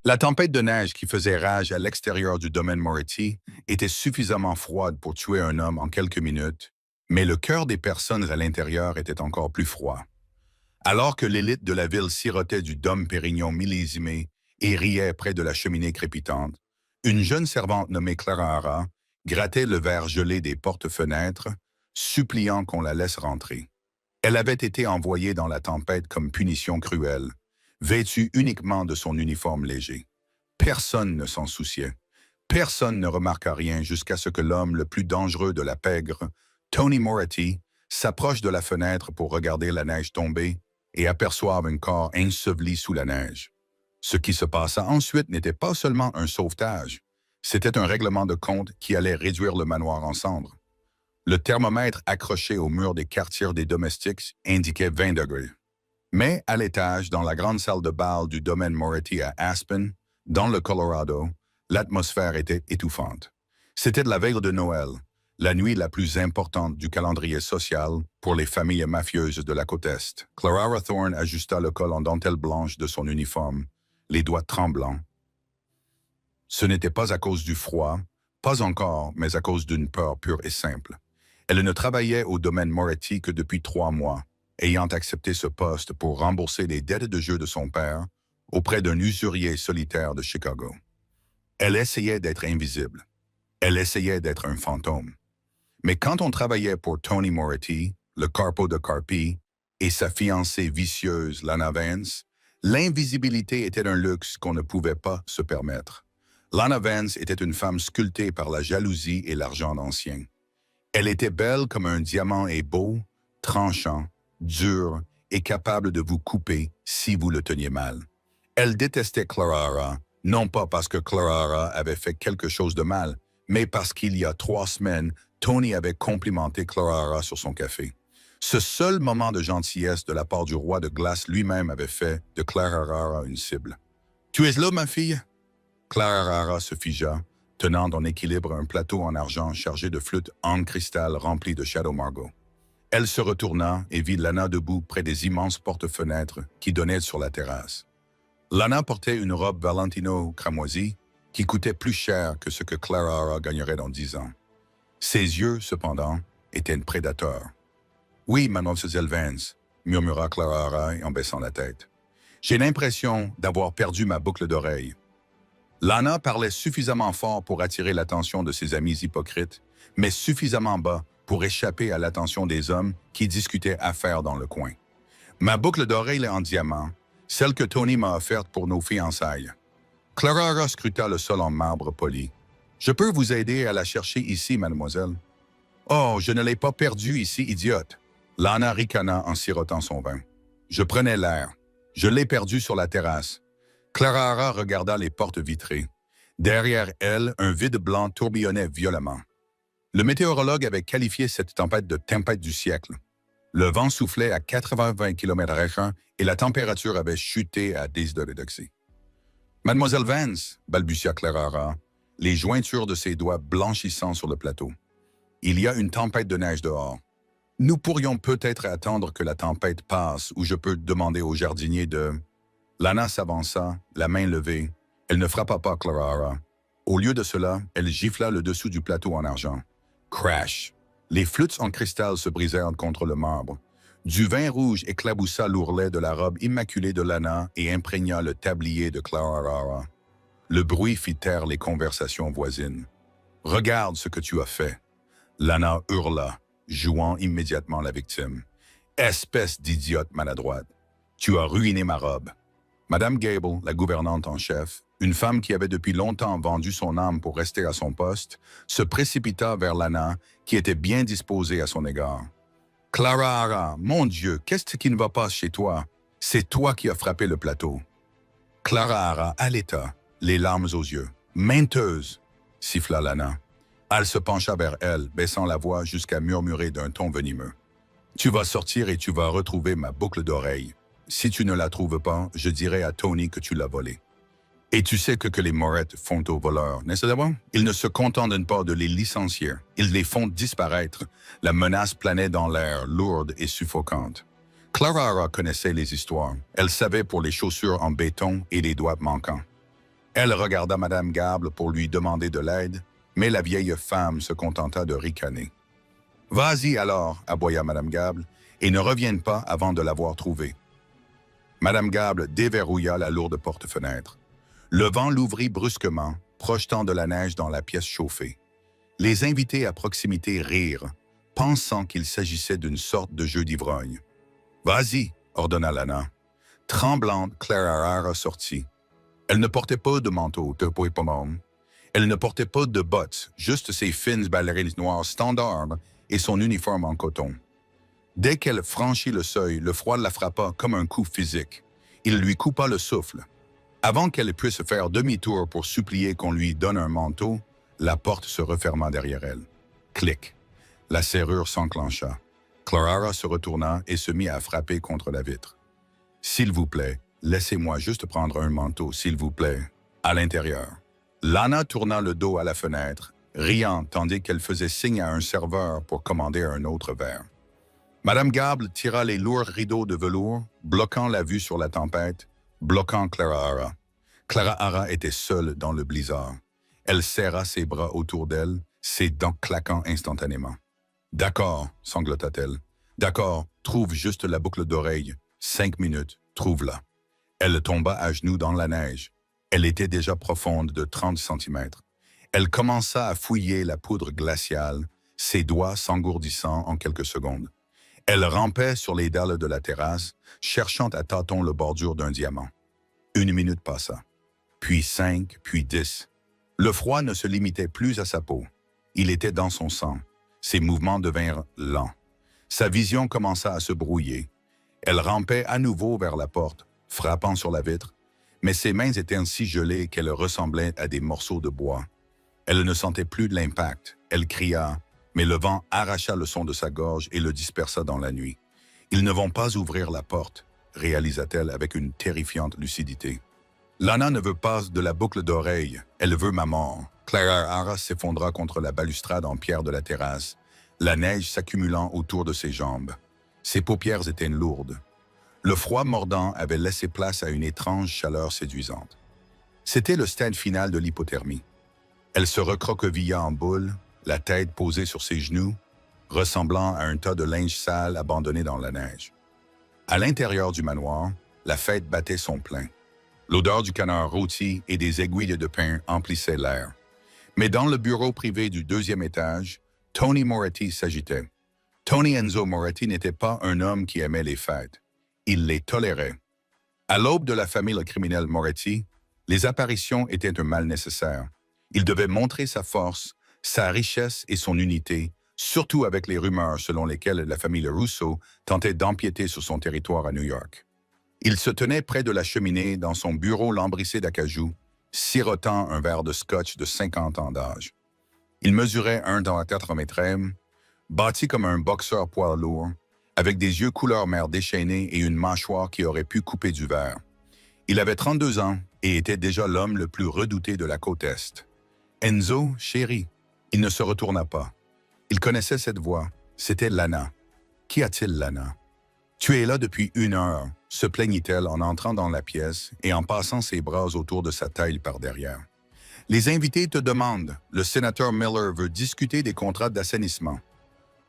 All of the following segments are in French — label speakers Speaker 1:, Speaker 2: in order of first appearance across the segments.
Speaker 1: La tempête de neige qui faisait rage à l'extérieur du domaine Moretti était suffisamment froide pour tuer un homme en quelques minutes, mais le cœur des personnes à l'intérieur était encore plus froid. Alors que l'élite de la ville sirotait du Dom Pérignon millésimé et riait près de la cheminée crépitante, une jeune servante nommée Clara Hara grattait le verre gelé des portes-fenêtres, suppliant qu'on la laisse rentrer. Elle avait été envoyée dans la tempête comme punition cruelle, vêtue uniquement de son uniforme léger. Personne ne s'en souciait. Personne ne remarqua rien jusqu'à ce que l'homme le plus dangereux de la pègre, Tony Moretti, s'approche de la fenêtre pour regarder la neige tomber et aperçoive un corps enseveli sous la neige. Ce qui se passa ensuite n'était pas seulement un sauvetage, c'était un règlement de compte qui allait réduire le manoir en cendres. Le thermomètre accroché au mur des quartiers des domestiques indiquait 20 degrés. Mais à l'étage, dans la grande salle de bal du domaine Moretti à Aspen, dans le Colorado, l'atmosphère était étouffante. C'était la veille de Noël, la nuit la plus importante du calendrier social pour les familles mafieuses de la côte Est. Clara Thorne ajusta le col en dentelle blanche de son uniforme, les doigts tremblants. Ce n'était pas à cause du froid, pas encore, mais à cause d'une peur pure et simple. Elle ne travaillait au domaine Moretti que depuis 3 mois, ayant accepté ce poste pour rembourser les dettes de jeu de son père auprès d'un usurier solitaire de Chicago. Elle essayait d'être invisible. Elle essayait d'être un fantôme. Mais quand on travaillait pour Tony Moretti, le Carpo de Carpi, et sa fiancée vicieuse Lana Vance, l'invisibilité était un luxe qu'on ne pouvait pas se permettre. Lana Vance était une femme sculptée par la jalousie et l'argent d'ancien. Elle était belle comme un diamant et beau, tranchant, dur et capable de vous couper si vous le teniez mal. Elle détestait Clara Hara, non pas parce que Clara Hara avait fait quelque chose de mal, mais parce qu'il y a 3 semaines, Tony avait complimenté Clara Hara sur son café. Ce seul moment de gentillesse de la part du roi de glace lui-même avait fait de Clara Hara une cible. « Tu es là, ma fille ?» Clara Hara se figea, tenant en équilibre un plateau en argent chargé de flûtes en cristal remplies de Shadow Margaux. Elle se retourna et vit Lana debout près des immenses porte-fenêtres qui donnaient sur la terrasse. Lana portait une robe Valentino cramoisie qui coûtait plus cher que ce que Clara Hara gagnerait dans 10 ans. Ses yeux, cependant, étaient prédateurs. « Oui, mademoiselle Vance, » murmura Clara Hara en baissant la tête. « J'ai l'impression d'avoir perdu ma boucle d'oreille. » Lana parlait suffisamment fort pour attirer l'attention de ses amis hypocrites, mais suffisamment bas pour échapper à l'attention des hommes qui discutaient affaires dans le coin. « Ma boucle d'oreille est en diamant, celle que Tony m'a offerte pour nos fiançailles. » Clara Hara scruta le sol en marbre poli. « Je peux vous aider à la chercher ici, mademoiselle. »« Oh, je ne l'ai pas perdue ici, idiote. » Lana ricana en sirotant son vin. « Je prenais l'air. Je l'ai perdue sur la terrasse. » Clara Hara regarda les portes vitrées. Derrière elle, un vide blanc tourbillonnait violemment. Le météorologue avait qualifié cette tempête de tempête du siècle. Le vent soufflait à 80 km/h et la température avait chuté à 10 degrés. « Mademoiselle Vance, » balbutia Clara Hara, les jointures de ses doigts blanchissant sur le plateau. « Il y a une tempête de neige dehors. Nous pourrions peut-être attendre que la tempête passe ou je peux demander au jardinier de... » Lana s'avança, la main levée. Elle ne frappa pas Clara Hara. Au lieu de cela, elle gifla le dessous du plateau en argent. Crash! Les flûtes en cristal se brisèrent contre le marbre. Du vin rouge éclaboussa l'ourlet de la robe immaculée de Lana et imprégna le tablier de Clara Hara. Le bruit fit taire les conversations voisines. « Regarde ce que tu as fait! » Lana hurla, jouant immédiatement la victime. « Espèce d'idiote maladroite! Tu as ruiné ma robe! » Madame Gable, la gouvernante en chef, une femme qui avait depuis longtemps vendu son âme pour rester à son poste, se précipita vers Lana, qui était bien disposée à son égard. « Clara Hara, mon Dieu, qu'est-ce qui ne va pas chez toi? C'est toi qui as frappé le plateau. » Clara Hara haleta, les larmes aux yeux. « Menteuse !» siffla Lana. Elle se pencha vers elle, baissant la voix jusqu'à murmurer d'un ton venimeux. « Tu vas sortir et tu vas retrouver ma boucle d'oreille. Si tu ne la trouves pas, je dirai à Tony que tu l'as volée. Et tu sais que les Morettes font aux voleurs, n'est-ce pas? Ils ne se contentent pas de les licencier, ils les font disparaître. La menace planait dans l'air, lourde et suffocante. Clara Hara connaissait les histoires. Elle savait pour les chaussures en béton et les doigts manquants. Elle regarda Madame Gable pour lui demander de l'aide, mais la vieille femme se contenta de ricaner. « Vas-y alors, aboya Madame Gable, et ne revienne pas avant de l'avoir trouvé. » Madame Gable déverrouilla la lourde porte-fenêtre. Le vent l'ouvrit brusquement, projetant de la neige dans la pièce chauffée. Les invités à proximité rirent, pensant qu'il s'agissait d'une sorte de jeu d'ivrogne. « Vas-y, » ordonna Lana. Tremblante, Clara sortit. Elle ne portait pas de manteau, elle ne portait pas de bottes, juste ses fines ballerines noires standards et son uniforme en coton. Dès qu'elle franchit le seuil, le froid la frappa comme un coup physique. Il lui coupa le souffle. Avant qu'elle puisse faire demi-tour pour supplier qu'on lui donne un manteau, la porte se referma derrière elle. Clic. La serrure s'enclencha. Clara se retourna et se mit à frapper contre la vitre. « S'il vous plaît, laissez-moi juste prendre un manteau, s'il vous plaît. » À l'intérieur. Lana tourna le dos à la fenêtre, riant tandis qu'elle faisait signe à un serveur pour commander un autre verre. Madame Gable tira les lourds rideaux de velours, bloquant la vue sur la tempête, bloquant Clara. Clara était seule dans le blizzard. Elle serra ses bras autour d'elle, ses dents claquant instantanément. « D'accord, sanglota-t-elle. D'accord, trouve juste la boucle d'oreille. 5 minutes, trouve-la. » Elle tomba à genoux dans la neige. Elle était déjà profonde de 30 centimètres. Elle commença à fouiller la poudre glaciale, ses doigts s'engourdissant en quelques secondes. Elle rampait sur les dalles de la terrasse, cherchant à tâtons le bordure d'un diamant. 1 minute passa. Puis 5, puis 10. Le froid ne se limitait plus à sa peau. Il était dans son sang. Ses mouvements devinrent lents. Sa vision commença à se brouiller. Elle rampait à nouveau vers la porte, frappant sur la vitre, mais ses mains étaient si gelées qu'elles ressemblaient à des morceaux de bois. Elle ne sentait plus de l'impact. Elle cria, mais le vent arracha le son de sa gorge et le dispersa dans la nuit. « Ils ne vont pas ouvrir la porte », réalisa-t-elle avec une terrifiante lucidité. « Lana ne veut pas de la boucle d'oreille, elle veut ma mort. » Clara s'effondra contre la balustrade en pierre de la terrasse, la neige s'accumulant autour de ses jambes. Ses paupières étaient lourdes. Le froid mordant avait laissé place à une étrange chaleur séduisante. C'était le stade final de l'hypothermie. Elle se recroquevilla en boule, la tête posée sur ses genoux, ressemblant à un tas de linge sale abandonné dans la neige. À l'intérieur du manoir, la fête battait son plein. L'odeur du canard rôti et des aiguilles de pain emplissait l'air. Mais dans le bureau privé du 2e étage, Tony Moretti s'agitait. Tony Enzo Moretti n'était pas un homme qui aimait les fêtes. Il les tolérait. À l'aube de la famille criminelle Moretti, les apparitions étaient un mal nécessaire. Il devait montrer sa force, sa richesse et son unité, surtout avec les rumeurs selon lesquelles la famille Russo tentait d'empiéter sur son territoire à New York. Il se tenait près de la cheminée dans son bureau lambrissé d'acajou, sirotant un verre de scotch de 50 ans d'âge. Il mesurait 1,4 m, bâti comme un boxeur poids lourd, avec des yeux couleur mer déchaînés et une mâchoire qui aurait pu couper du verre. Il avait 32 ans et était déjà l'homme le plus redouté de la côte Est. « Enzo, chéri !» Il ne se retourna pas. Il connaissait cette voix. C'était Lana. « Qu'y a-t-il, Lana? »« Tu es là depuis 1 heure, » se plaignit-elle en entrant dans la pièce et en passant ses bras autour de sa taille par derrière. « Les invités te demandent. Le sénateur Miller veut discuter des contrats d'assainissement. »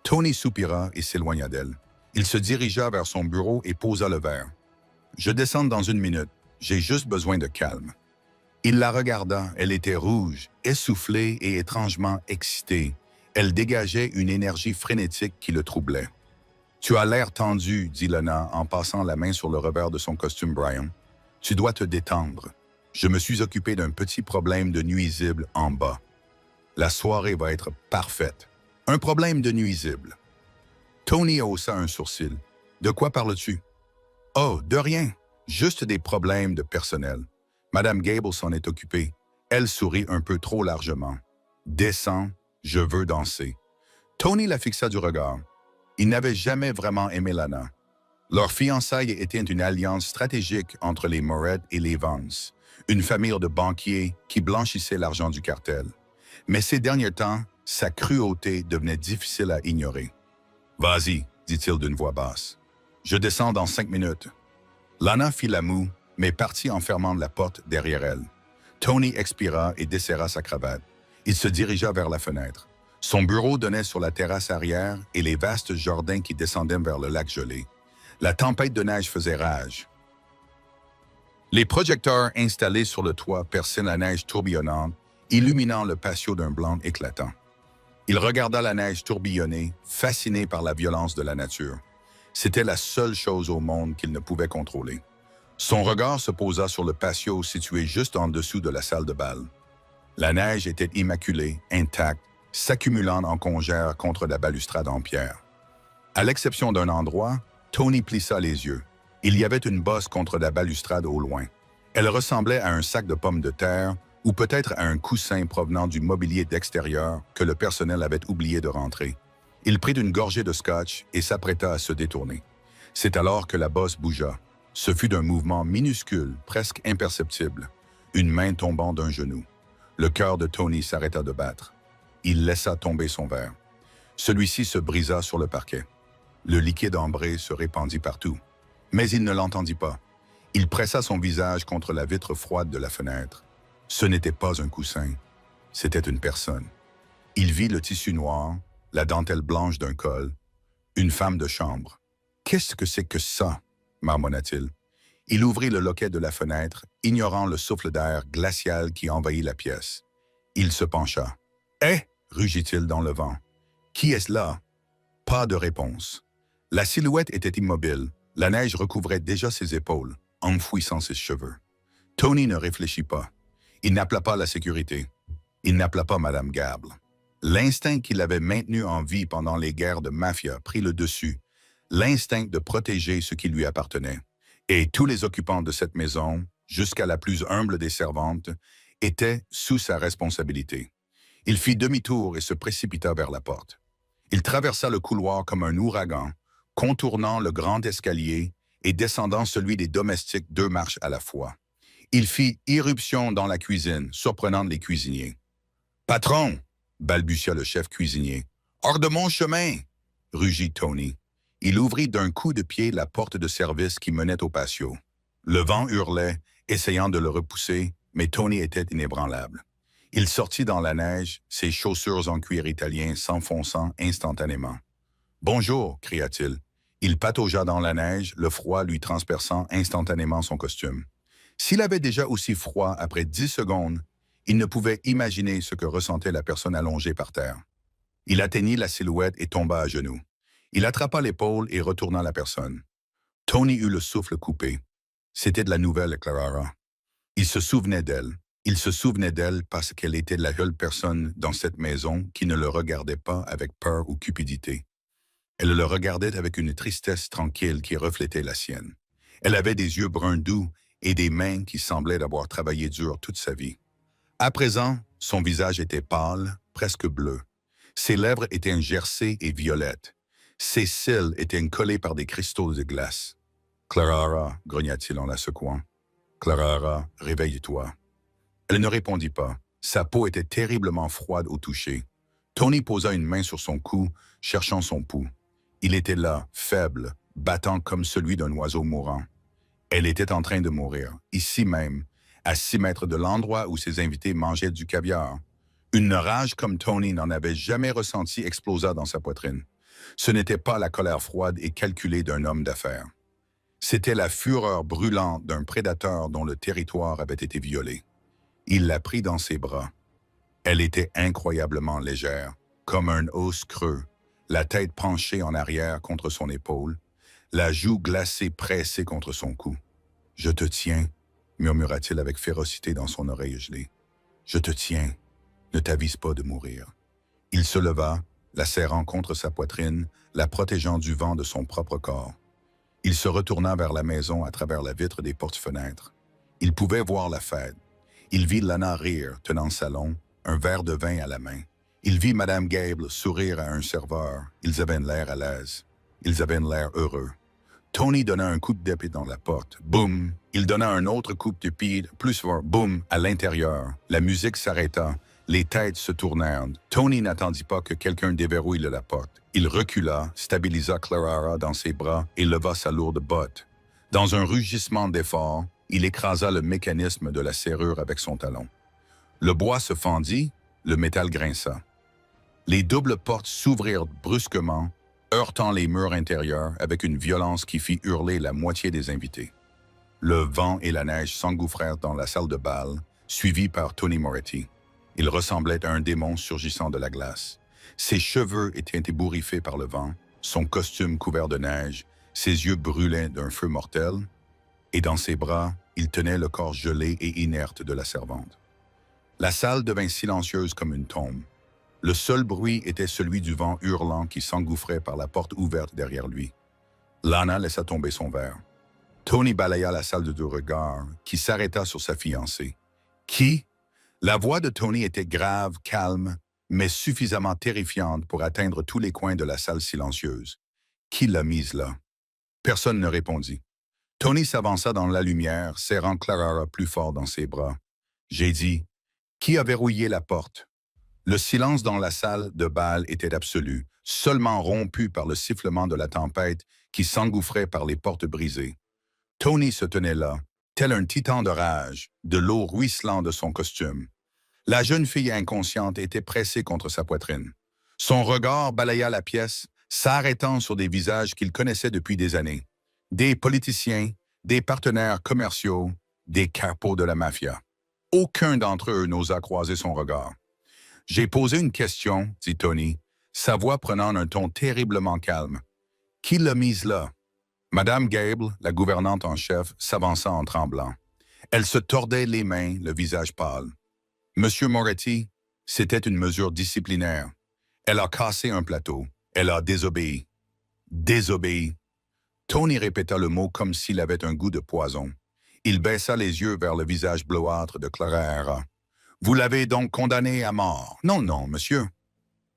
Speaker 1: Tony soupira et s'éloigna d'elle. Il se dirigea vers son bureau et posa le verre. « Je descends dans 1 minute. J'ai juste besoin de calme. » Il la regarda. Elle était rouge, essoufflée et étrangement excitée. Elle dégageait une énergie frénétique qui le troublait. « Tu as l'air tendu, » dit Lana en passant la main sur le revers de son costume Brian. « Tu dois te détendre. Je me suis occupé d'un petit problème de nuisible en bas. La soirée va être parfaite. Un problème de nuisible. » Tony haussa un sourcil. « De quoi parles-tu? »« Oh, de rien. Juste des problèmes de personnel. Madame Gable s'en est occupée. » Elle sourit un peu trop largement. « Descends, je veux danser. » Tony la fixa du regard. Il n'avait jamais vraiment aimé Lana. Leur fiançailles était une alliance stratégique entre les Moret et les Vance, une famille de banquiers qui blanchissait l'argent du cartel. Mais ces derniers temps, sa cruauté devenait difficile à ignorer. « Vas-y, » dit-il d'une voix basse. « Je descends dans 5 minutes. » Lana fit la moue, mais partit en fermant la porte derrière elle. Tony expira et desserra sa cravate. Il se dirigea vers la fenêtre. Son bureau donnait sur la terrasse arrière et les vastes jardins qui descendaient vers le lac gelé. La tempête de neige faisait rage. Les projecteurs installés sur le toit perçaient la neige tourbillonnante, illuminant le patio d'un blanc éclatant. Il regarda la neige tourbillonner, fasciné par la violence de la nature. C'était la seule chose au monde qu'il ne pouvait contrôler. Son regard se posa sur le patio situé juste en dessous de la salle de bal. La neige était immaculée, intacte, s'accumulant en congère contre la balustrade en pierre. À l'exception d'un endroit, Tony plissa les yeux. Il y avait une bosse contre la balustrade au loin. Elle ressemblait à un sac de pommes de terre ou peut-être à un coussin provenant du mobilier d'extérieur que le personnel avait oublié de rentrer. Il prit une gorgée de scotch et s'apprêta à se détourner. C'est alors que la bosse bougea. Ce fut d'un mouvement minuscule, presque imperceptible, une main tombant d'un genou. Le cœur de Tony s'arrêta de battre. Il laissa tomber son verre. Celui-ci se brisa sur le parquet. Le liquide ambré se répandit partout. Mais il ne l'entendit pas. Il pressa son visage contre la vitre froide de la fenêtre. Ce n'était pas un coussin, c'était une personne. Il vit le tissu noir, la dentelle blanche d'un col, une femme de chambre. « Qu'est-ce que c'est que ça ?» marmonna-t-il. Il ouvrit le loquet de la fenêtre, ignorant le souffle d'air glacial qui envahit la pièce. Il se pencha. « Eh !» rugit-il dans le vent. « Qui est-ce là ?» Pas de réponse. La silhouette était immobile. La neige recouvrait déjà ses épaules, enfouissant ses cheveux. Tony ne réfléchit pas. Il n'appela pas la sécurité. Il n'appela pas Madame Gable. L'instinct qu'il avait maintenu en vie pendant les guerres de mafia prit le dessus. L'instinct de protéger ce qui lui appartenait. Et tous les occupants de cette maison, jusqu'à la plus humble des servantes, étaient sous sa responsabilité. Il fit demi-tour et se précipita vers la porte. Il traversa le couloir comme un ouragan, contournant le grand escalier et descendant celui des domestiques 2 marches à la fois. Il fit irruption dans la cuisine, surprenant les cuisiniers. « Patron !» balbutia le chef cuisinier. « Hors de mon chemin !» rugit Tony. Il ouvrit d'un coup de pied la porte de service qui menait au patio. Le vent hurlait, essayant de le repousser, mais Tony était inébranlable. Il sortit dans la neige, ses chaussures en cuir italien s'enfonçant instantanément. « Bonjour !» cria-t-il. Il pataugea dans la neige, le froid lui transperçant instantanément son costume. S'il avait déjà aussi froid après 10 secondes, il ne pouvait imaginer ce que ressentait la personne allongée par terre. Il atteignit la silhouette et tomba à genoux. Il attrapa l'épaule et retourna la personne. Tony eut le souffle coupé. C'était de la nouvelle Clara. Il se souvenait d'elle. Il se souvenait d'elle parce qu'elle était la seule personne dans cette maison qui ne le regardait pas avec peur ou cupidité. Elle le regardait avec une tristesse tranquille qui reflétait la sienne. Elle avait des yeux bruns doux et des mains qui semblaient avoir travaillé dur toute sa vie. À présent, son visage était pâle, presque bleu. Ses lèvres étaient gercées et violettes. Ses cils étaient collés par des cristaux de glace. « Clara, » grogna-t-il en la secouant. « Clara, réveille-toi. » Elle ne répondit pas. Sa peau était terriblement froide au toucher. Tony posa une main sur son cou, cherchant son pouls. Il était là, faible, battant comme celui d'un oiseau mourant. Elle était en train de mourir, ici même, à 6 mètres de l'endroit où ses invités mangeaient du caviar. Une rage comme Tony n'en avait jamais ressenti explosa dans sa poitrine. Ce n'était pas la colère froide et calculée d'un homme d'affaires. C'était la fureur brûlante d'un prédateur dont le territoire avait été violé. Il la prit dans ses bras. Elle était incroyablement légère, comme un os creux, la tête penchée en arrière contre son épaule, la joue glacée pressée contre son cou. « Je te tiens », murmura-t-il avec férocité dans son oreille gelée. « Je te tiens, ne t'avise pas de mourir. » Il se leva, la serrant contre sa poitrine, la protégeant du vent de son propre corps. Il se retourna vers la maison à travers la vitre des portes-fenêtres. Il pouvait voir la fête. Il vit Lana rire, tenant le salon, un verre de vin à la main. Il vit Madame Gable sourire à un serveur. Ils avaient l'air à l'aise. Ils avaient l'air heureux. Tony donna un coup d'épée dans la porte. Boum! Il donna un autre coup de pied, plus fort. Boum! À l'intérieur. La musique s'arrêta. Les têtes se tournèrent. Tony n'attendit pas que quelqu'un déverrouille la porte. Il recula, stabilisa Clara dans ses bras et leva sa lourde botte. Dans un rugissement d'effort, Il écrasa le mécanisme de la serrure avec son talon. Le bois se fendit, le métal grinça. Les doubles portes s'ouvrirent brusquement, heurtant les murs intérieurs avec une violence qui fit hurler la moitié des invités. Le vent et la neige s'engouffrèrent dans la salle de bal, suivis par Tony Moretti. Il ressemblait à un démon surgissant de la glace. Ses cheveux étaient ébouriffés par le vent, son costume couvert de neige, ses yeux brûlaient d'un feu mortel, et dans ses bras, il tenait le corps gelé et inerte de la servante. La salle devint silencieuse comme une tombe. Le seul bruit était celui du vent hurlant qui s'engouffrait par la porte ouverte derrière lui. Lana laissa tomber son verre. Tony balaya la salle de deux regards, qui s'arrêta sur sa fiancée. Qui? La voix de Tony était grave, calme, mais suffisamment terrifiante pour atteindre tous les coins de la salle silencieuse. Qui l'a mise là? Personne ne répondit. Tony s'avança dans la lumière, serrant Clara plus fort dans ses bras. J'ai dit, qui a verrouillé la porte? Le silence dans la salle de bal était absolu, seulement rompu par le sifflement de la tempête qui s'engouffrait par les portes brisées. Tony se tenait là, tel un titan de rage, de l'eau ruisselant de son costume. La jeune fille inconsciente était pressée contre sa poitrine. Son regard balaya la pièce, s'arrêtant sur des visages qu'il connaissait depuis des années. Des politiciens, des partenaires commerciaux, des capos de la mafia. Aucun d'entre eux n'osa croiser son regard. « J'ai posé une question, » dit Tony, sa voix prenant un ton terriblement calme. « Qui l'a mise là? » Madame Gable, la gouvernante en chef, s'avança en tremblant. Elle se tordait les mains, le visage pâle. « Monsieur Moretti, c'était une mesure disciplinaire. Elle a cassé un plateau. Elle a désobéi. » Désobéi. Tony répéta le mot comme s'il avait un goût de poison. Il baissa les yeux vers le visage bleuâtre de Clara Hara. « Vous l'avez donc condamnée à mort? »« Non, non, monsieur. »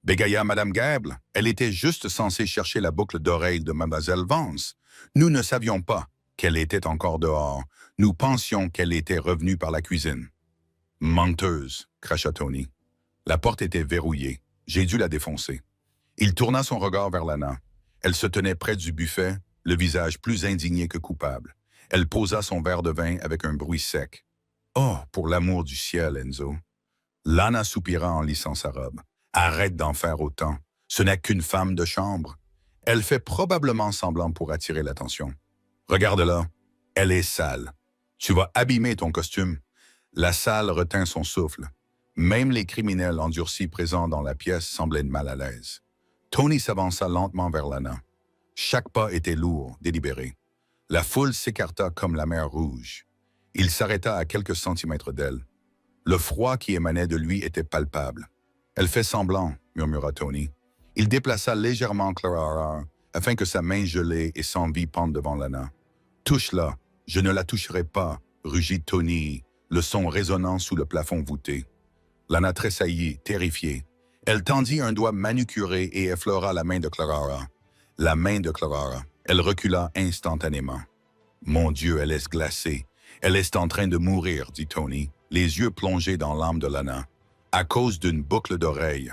Speaker 1: Bégaya Madame Gable. Elle était juste censée chercher la boucle d'oreille de Mademoiselle Vance. Nous ne savions pas qu'elle était encore dehors. Nous pensions qu'elle était revenue par la cuisine. « Menteuse, » cracha Tony. La porte était verrouillée. J'ai dû la défoncer. Il tourna son regard vers Lana. Elle se tenait près du buffet, le visage plus indigné que coupable. Elle posa son verre de vin avec un bruit sec. « Oh, pour l'amour du ciel, Enzo. » Lana soupira en lissant sa robe. « Arrête d'en faire autant. Ce n'est qu'une femme de chambre. Elle fait probablement semblant pour attirer l'attention. Regarde-la. Elle est sale. Tu vas abîmer ton costume. » La salle retint son souffle. Même les criminels endurcis présents dans la pièce semblaient mal à l'aise. Tony s'avança lentement vers Lana. Chaque pas était lourd, délibéré. La foule s'écarta comme la mer Rouge. Il s'arrêta à quelques centimètres d'elle. Le froid qui émanait de lui était palpable. « Elle fait semblant, » murmura Tony. Il déplaça légèrement Clara Hara afin que sa main gelée et sans vie pende devant Lana. « Touche-la, je ne la toucherai pas, » rugit Tony, le son résonnant sous le plafond voûté. Lana tressaillit, terrifiée. Elle tendit un doigt manucuré et effleura la main de Clara Hara. La main de Clara Hara. Elle recula instantanément. « Mon Dieu, elle est glacée. Elle est en train de mourir, » dit Tony, les yeux plongés dans l'âme de Lana. « À cause d'une boucle d'oreille. »«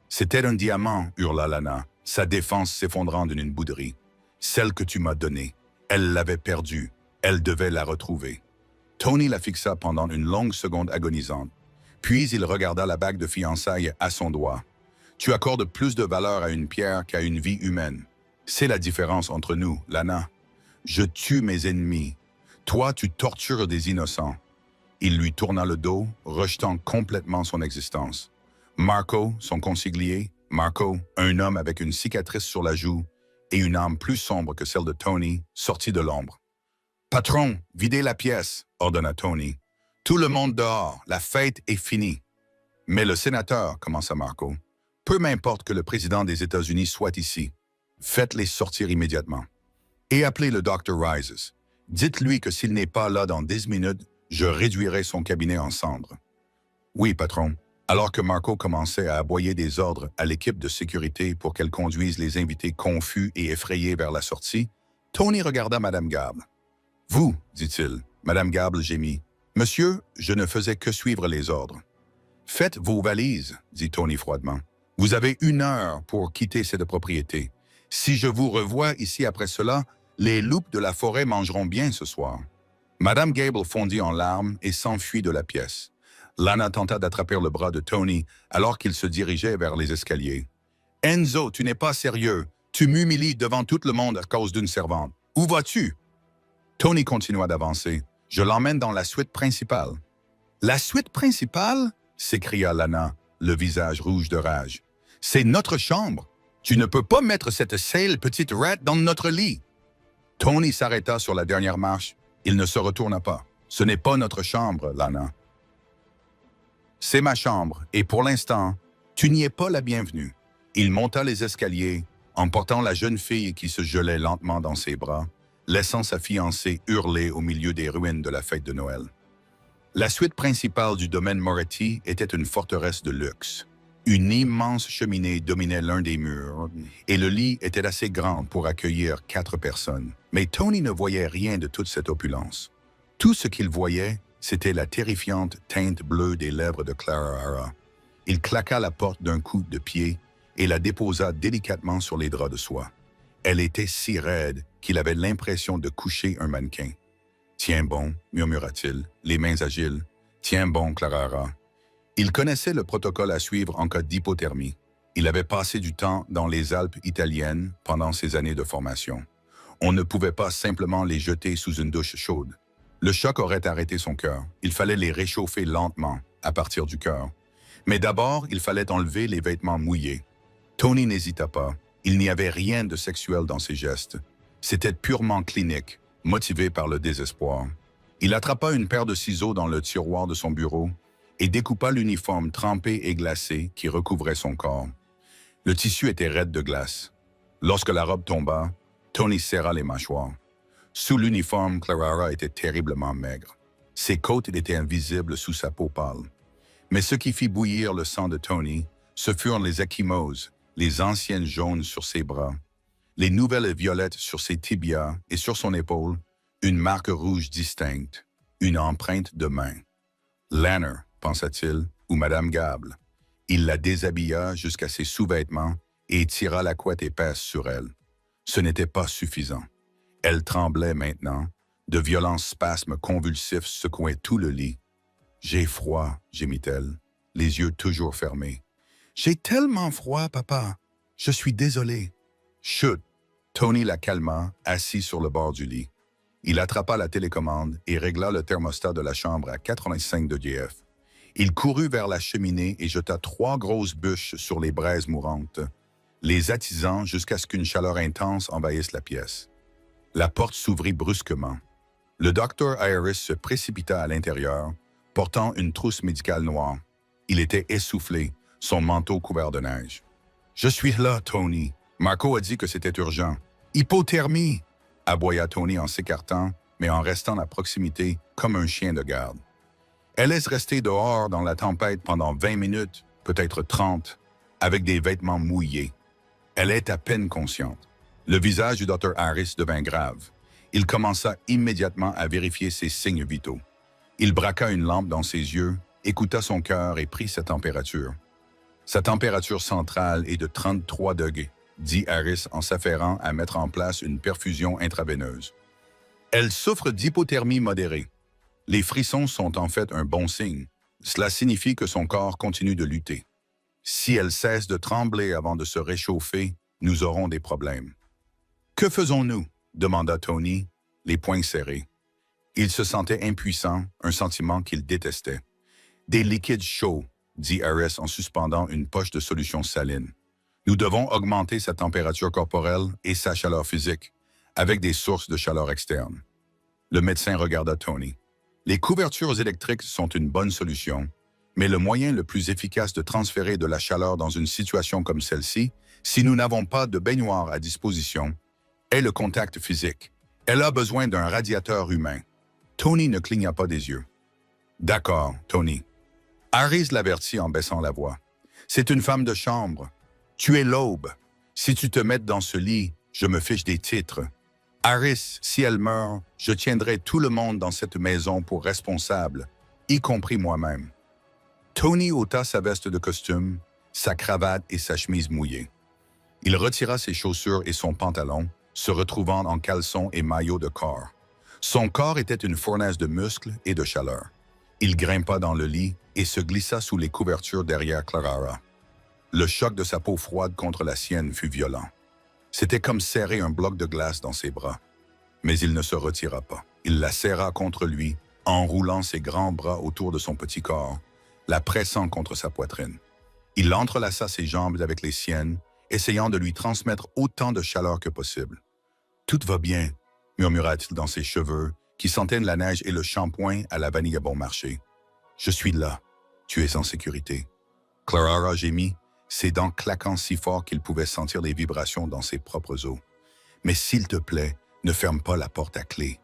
Speaker 1: C'était un diamant, » hurla Lana, sa défense s'effondrant d'une bouderie. « Celle que tu m'as donnée. Elle l'avait perdue. Elle devait la retrouver. » Tony la fixa pendant une longue seconde agonisante. Puis il regarda la bague de fiançailles à son doigt. « Tu accordes plus de valeur à une pierre qu'à une vie humaine. C'est la différence entre nous, Lana. Je tue mes ennemis. Toi, tu tortures des innocents. » Il lui tourna le dos, rejetant complètement son existence. Marco, son consiglier, Marco, un homme avec une cicatrice sur la joue et une âme plus sombre que celle de Tony, sortit de l'ombre. « Patron, videz la pièce, » ordonna Tony. « Tout le monde dehors, la fête est finie. »« Mais le sénateur, » commença Marco. « Peu m'importe que le président des États-Unis soit ici. Faites-les sortir immédiatement. Et appelez le Dr. Rises. Dites-lui que s'il n'est pas là dans 10 minutes, je réduirai son cabinet en cendres. »« Oui, patron. » Alors que Marco commençait à aboyer des ordres à l'équipe de sécurité pour qu'elle conduise les invités confus et effrayés vers la sortie, Tony regarda Madame Gable. « Vous, dit-il. » Madame Gable gémit. « Monsieur, je ne faisais que suivre les ordres. »« Faites vos valises, » dit Tony froidement. « Vous avez 1 heure pour quitter cette propriété. Si je vous revois ici après cela, les loups de la forêt mangeront bien ce soir. » Madame Gable fondit en larmes et s'enfuit de la pièce. Lana tenta d'attraper le bras de Tony alors qu'il se dirigeait vers les escaliers. « Enzo, tu n'es pas sérieux. Tu m'humilies devant tout le monde à cause d'une servante. Où vas-tu? » Tony continua d'avancer. « Je l'emmène dans la suite principale. »« La suite principale? » s'écria Lana, le visage rouge de rage. « C'est notre chambre. Tu ne peux pas mettre cette sale petite rat dans notre lit. » Tony s'arrêta sur la dernière marche. Il ne se retourna pas. « Ce n'est pas notre chambre, Lana. C'est ma chambre, et pour l'instant, tu n'y es pas la bienvenue. » Il monta les escaliers, emportant la jeune fille qui se gelait lentement dans ses bras, laissant sa fiancée hurler au milieu des ruines de la fête de Noël. La suite principale du domaine Moretti était une forteresse de luxe. Une immense cheminée dominait l'un des murs, et le lit était assez grand pour accueillir 4 personnes. Mais Tony ne voyait rien de toute cette opulence. Tout ce qu'il voyait, c'était la terrifiante teinte bleue des lèvres de Clara Hara. Il claqua la porte d'un coup de pied et la déposa délicatement sur les draps de soie. Elle était si raide qu'il avait l'impression de coucher un mannequin. « Tiens bon, murmura-t-il, les mains agiles. Tiens bon, Clara Hara. » Il connaissait le protocole à suivre en cas d'hypothermie. Il avait passé du temps dans les Alpes italiennes pendant ses années de formation. On ne pouvait pas simplement les jeter sous une douche chaude. Le choc aurait arrêté son cœur. Il fallait les réchauffer lentement, à partir du cœur. Mais d'abord, il fallait enlever les vêtements mouillés. Tony n'hésita pas. Il n'y avait rien de sexuel dans ses gestes. C'était purement clinique, motivé par le désespoir. Il attrapa une paire de ciseaux dans le tiroir de son bureau et découpa l'uniforme trempé et glacé qui recouvrait son corps. Le tissu était raide de glace. Lorsque la robe tomba, Tony serra les mâchoires. Sous l'uniforme, Clara était terriblement maigre. Ses côtes étaient invisibles sous sa peau pâle. Mais ce qui fit bouillir le sang de Tony, ce furent les ecchymoses, les anciennes jaunes sur ses bras, les nouvelles violettes sur ses tibias et sur son épaule, une marque rouge distincte, une empreinte de main. Lanner, pensa-t-il, ou Madame Gable. Il la déshabilla jusqu'à ses sous-vêtements et tira la couette épaisse sur elle. Ce n'était pas suffisant. Elle tremblait maintenant. De violents spasmes convulsifs secouaient tout le lit. « J'ai froid, » gémit-elle, les yeux toujours fermés. « J'ai tellement froid, papa. Je suis désolé. »« Chut !» Tony la calma, assis sur le bord du lit. Il attrapa la télécommande et régla le thermostat de la chambre à 85 degrés F. Il courut vers la cheminée et jeta 3 grosses bûches sur les braises mourantes, les attisant jusqu'à ce qu'une chaleur intense envahisse la pièce. La porte s'ouvrit brusquement. Le docteur Iris se précipita à l'intérieur, portant une trousse médicale noire. Il était essoufflé, son manteau couvert de neige. « Je suis là, Tony. Marco a dit que c'était urgent. Hypothermie !» aboya Tony en s'écartant, mais en restant à proximité comme un chien de garde. Elle laisse rester dehors dans la tempête pendant 20 minutes, peut-être 30, avec des vêtements mouillés. Elle est à peine consciente. Le visage du docteur Harris devint grave. Il commença immédiatement à vérifier ses signes vitaux. Il braqua une lampe dans ses yeux, écouta son cœur et prit sa température. Sa température centrale est de 33 degrés, dit Harris en s'affairant à mettre en place une perfusion intraveineuse. Elle souffre d'hypothermie modérée. Les frissons sont en fait un bon signe. Cela signifie que son corps continue de lutter. Si elle cesse de trembler avant de se réchauffer, nous aurons des problèmes. « Que faisons-nous » demanda Tony, les poings serrés. Il se sentait impuissant, un sentiment qu'il détestait. « Des liquides chauds » dit Harris en suspendant une poche de solution saline. Nous devons augmenter sa température corporelle et sa chaleur physique, avec des sources de chaleur externes. Le médecin regarda Tony. Les couvertures électriques sont une bonne solution, mais le moyen le plus efficace de transférer de la chaleur dans une situation comme celle-ci, si nous n'avons pas de baignoire à disposition, est le contact physique. Elle a besoin d'un radiateur humain. Tony ne cligna pas des yeux. « D'accord, Tony. » Harris l'avertit en baissant la voix. « C'est une femme de chambre. Tu es l'aube. Si tu te mets dans ce lit, je me fiche des titres. Harris, si elle meurt, je tiendrai tout le monde dans cette maison pour responsable, y compris moi-même. » Tony ôta sa veste de costume, sa cravate et sa chemise mouillée. Il retira ses chaussures et son pantalon, se retrouvant en caleçon et maillot de corps. Son corps était une fournaise de muscles et de chaleur. Il grimpa dans le lit et se glissa sous les couvertures derrière Clara. Le choc de sa peau froide contre la sienne fut violent. C'était comme serrer un bloc de glace dans ses bras. Mais il ne se retira pas. Il la serra contre lui, enroulant ses grands bras autour de son petit corps, la pressant contre sa poitrine. Il entrelaça ses jambes avec les siennes, essayant de lui transmettre autant de chaleur que possible. « Tout va bien », murmura-t-il dans ses cheveux, qui sentaient la neige et le shampoing à la vanille à bon marché. « Je suis là. Tu es en sécurité. » Clara gémit, ses dents claquant si fort qu'il pouvait sentir les vibrations dans ses propres os. « Mais s'il te plaît, ne ferme pas la porte à clé. »«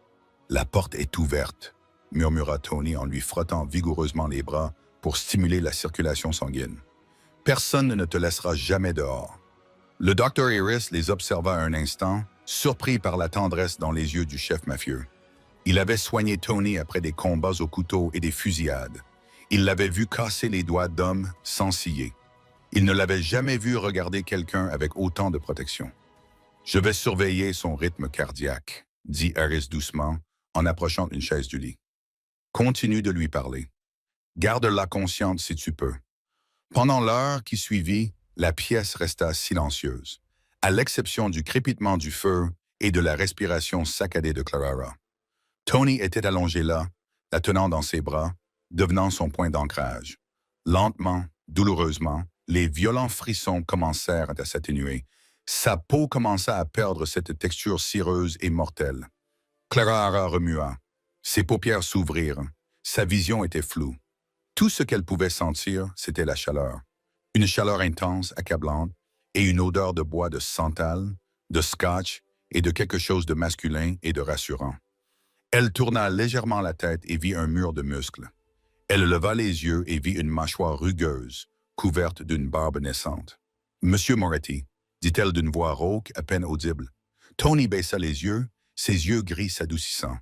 Speaker 1: La porte est ouverte », murmura Tony en lui frottant vigoureusement les bras pour stimuler la circulation sanguine. « Personne ne te laissera jamais dehors. » Le Dr. Harris les observa un instant, surpris par la tendresse dans les yeux du chef mafieux. Il avait soigné Tony après des combats au couteau et des fusillades. Il l'avait vu casser les doigts d'hommes sans scier. Il ne l'avait jamais vu regarder quelqu'un avec autant de protection. « Je vais surveiller son rythme cardiaque », dit Harris doucement, en approchant une chaise du lit. « Continue de lui parler. Garde-la consciente si tu peux. » Pendant l'heure qui suivit, la pièce resta silencieuse, à l'exception du crépitement du feu et de la respiration saccadée de Clara. Tony était allongé là, la tenant dans ses bras, devenant son point d'ancrage. Lentement, douloureusement, les violents frissons commencèrent à s'atténuer. Sa peau commença à perdre cette texture cireuse et mortelle. Clara remua. Ses paupières s'ouvrirent. Sa vision était floue. Tout ce qu'elle pouvait sentir, c'était la chaleur. Une chaleur intense, accablante, et une odeur de bois de santal, de scotch et de quelque chose de masculin et de rassurant. Elle tourna légèrement la tête et vit un mur de muscles. Elle leva les yeux et vit une mâchoire rugueuse, couverte d'une barbe naissante. « Monsieur Moretti », dit-elle d'une voix rauque à peine audible. Tony baissa les yeux, ses yeux gris s'adoucissant.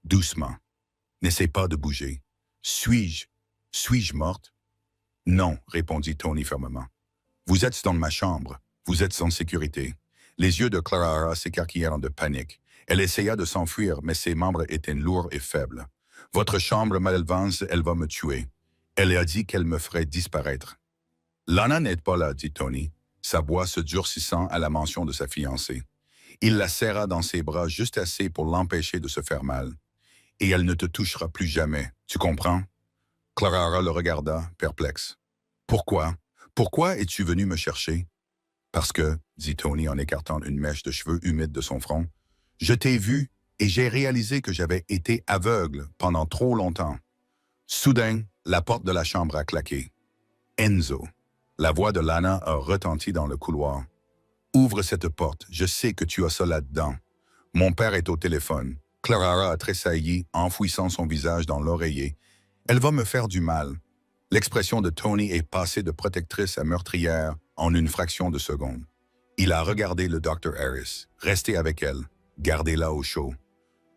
Speaker 1: Doucement. « N'essaie pas de bouger. Suis-je morte? » « Non, » répondit Tony fermement. « Vous êtes dans ma chambre. Vous êtes en sécurité. » Les yeux de Clara s'écarquillèrent de panique. Elle essaya de s'enfuir, mais ses membres étaient lourds et faibles. « Votre chambre malvance, elle va me tuer. Elle a dit qu'elle me ferait disparaître. »« Lana n'est pas là, » dit Tony, sa voix se durcissant à la mention de sa fiancée. Il la serra dans ses bras juste assez pour l'empêcher de se faire mal. « Et elle ne te touchera plus jamais, tu comprends? » Clara le regarda, perplexe. « Pourquoi? Pourquoi es-tu venu me chercher? »« Parce que, » dit Tony en écartant une mèche de cheveux humides de son front, « je t'ai vu et j'ai réalisé que j'avais été aveugle pendant trop longtemps. » Soudain, la porte de la chambre a claqué. « Enzo !» La voix de Lana a retenti dans le couloir. « Ouvre cette porte, je sais que tu as ça là-dedans. Mon père est au téléphone. » Clara a tressailli, enfouissant son visage dans l'oreiller. « Elle va me faire du mal. » L'expression de Tony est passée de protectrice à meurtrière en une fraction de seconde. Il a regardé le Dr. Harris. Restez avec elle. Gardez-la au chaud.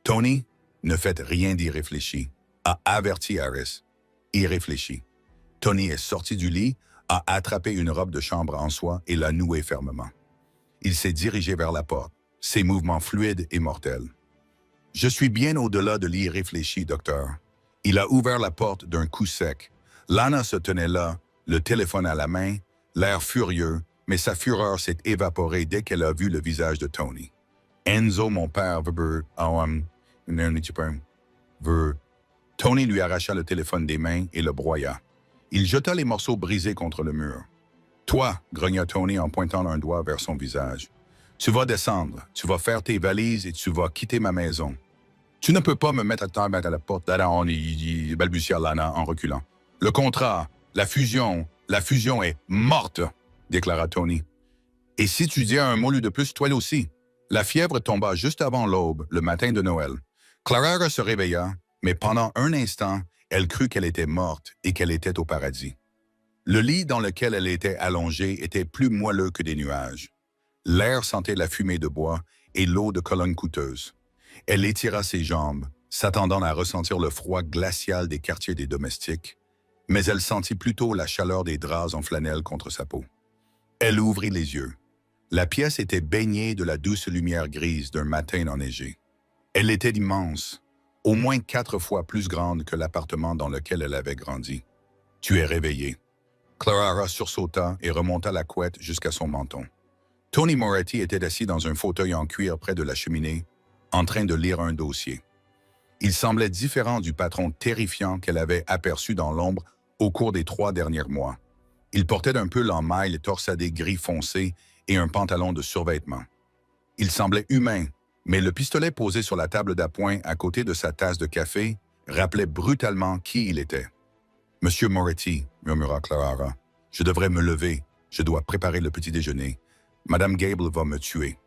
Speaker 1: Tony, ne faites rien d'irréfléchi, a averti Harris. Irréfléchi. Tony est sorti du lit, a attrapé une robe de chambre en soie et l'a nouée fermement. Il s'est dirigé vers la porte, ses mouvements fluides et mortels. « Je suis bien au-delà de l'irréfléchi, docteur. » Il a ouvert la porte d'un coup sec. Lana se tenait là, le téléphone à la main, l'air furieux, mais sa fureur s'est évaporée dès qu'elle a vu le visage de Tony. « Enzo, mon père, veut... Tony lui arracha le téléphone des mains et le broya. Il jeta les morceaux brisés contre le mur. « Toi, » grogna Tony en pointant un doigt vers son visage. « Tu vas descendre, tu vas faire tes valises et tu vas quitter ma maison. » « Tu ne peux pas me mettre à la porte, balbutia Lana en reculant. « Le contrat, la fusion est morte, » déclara Tony. « Et si tu dis un mot de plus, toi aussi. » La fièvre tomba juste avant l'aube, le matin de Noël. Clara se réveilla, mais pendant un instant, elle crut qu'elle était morte et qu'elle était au paradis. Le lit dans lequel elle était allongée était plus moelleux que des nuages. L'air sentait la fumée de bois et l'eau de colonnes coûteuses. Elle étira ses jambes, s'attendant à ressentir le froid glacial des quartiers des domestiques, mais elle sentit plutôt la chaleur des draps en flanelle contre sa peau. Elle ouvrit les yeux. La pièce était baignée de la douce lumière grise d'un matin enneigé. Elle était immense, au moins 4 fois plus grande que l'appartement dans lequel elle avait grandi. Tu es réveillé. Clara sursauta et remonta la couette jusqu'à son menton. Tony Moretti était assis dans un fauteuil en cuir près de la cheminée, en train de lire un dossier. Il semblait différent du patron terrifiant qu'elle avait aperçu dans l'ombre au cours des 3 derniers mois. Il portait un pull en maille torsadé gris foncé et un pantalon de survêtement. Il semblait humain, mais le pistolet posé sur la table d'appoint à côté de sa tasse de café rappelait brutalement qui il était. « Monsieur Moretti, » murmura Clara, « je devrais me lever. Je dois préparer le petit déjeuner. Madame Gable va me tuer. »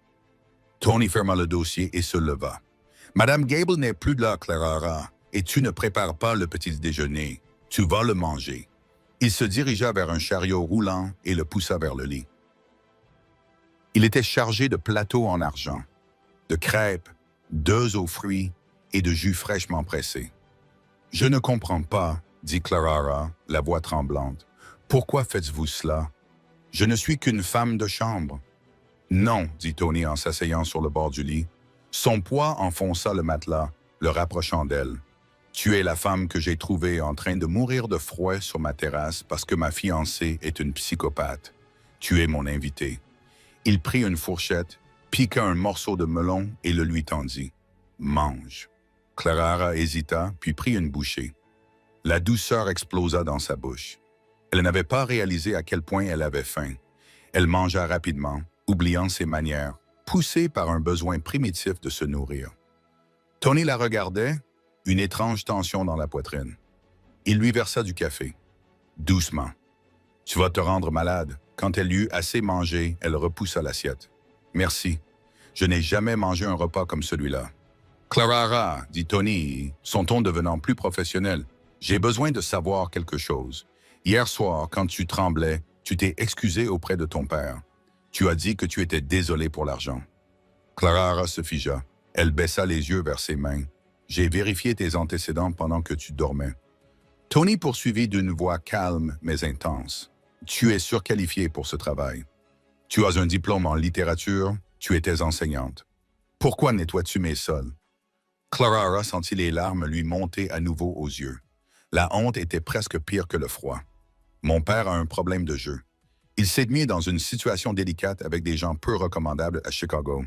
Speaker 1: Tony ferma le dossier et se leva. « Madame Gable n'est plus là, Clara, et tu ne prépares pas le petit déjeuner. Tu vas le manger. » Il se dirigea vers un chariot roulant et le poussa vers le lit. Il était chargé de plateaux en argent, de crêpes, d'œufs aux fruits et de jus fraîchement pressé. « Je ne comprends pas, » dit Clara, la voix tremblante. « Pourquoi faites-vous cela? Je ne suis qu'une femme de chambre. » « Non, » dit Tony en s'asseyant sur le bord du lit. Son poids enfonça le matelas, le rapprochant d'elle. « Tu es la femme que j'ai trouvée en train de mourir de froid sur ma terrasse parce que ma fiancée est une psychopathe. Tu es mon invité. » Il prit une fourchette, piqua un morceau de melon et le lui tendit. « Mange. » Clara hésita, puis prit une bouchée. La douceur explosa dans sa bouche. Elle n'avait pas réalisé à quel point elle avait faim. Elle mangea rapidement, oubliant ses manières, poussée par un besoin primitif de se nourrir. Tony la regardait, une étrange tension dans la poitrine. Il lui versa du café. Doucement. « Tu vas te rendre malade. » Quand elle eut assez mangé, elle repoussa l'assiette. « Merci. Je n'ai jamais mangé un repas comme celui-là. »« Clara, » dit Tony, son ton devenant plus professionnel, « j'ai besoin de savoir quelque chose. Hier soir, quand tu tremblais, tu t'es excusé auprès de ton père. Tu as dit que tu étais désolé pour l'argent. » Clara se figea. Elle baissa les yeux vers ses mains. « J'ai vérifié tes antécédents pendant que tu dormais. » Tony poursuivit d'une voix calme mais intense. « Tu es surqualifié pour ce travail. Tu as un diplôme en littérature, tu étais enseignante. Pourquoi nettoies-tu mes sols? » Clara sentit les larmes lui monter à nouveau aux yeux. La honte était presque pire que le froid. « Mon père a un problème de jeu. Il s'est mis dans une situation délicate avec des gens peu recommandables à Chicago.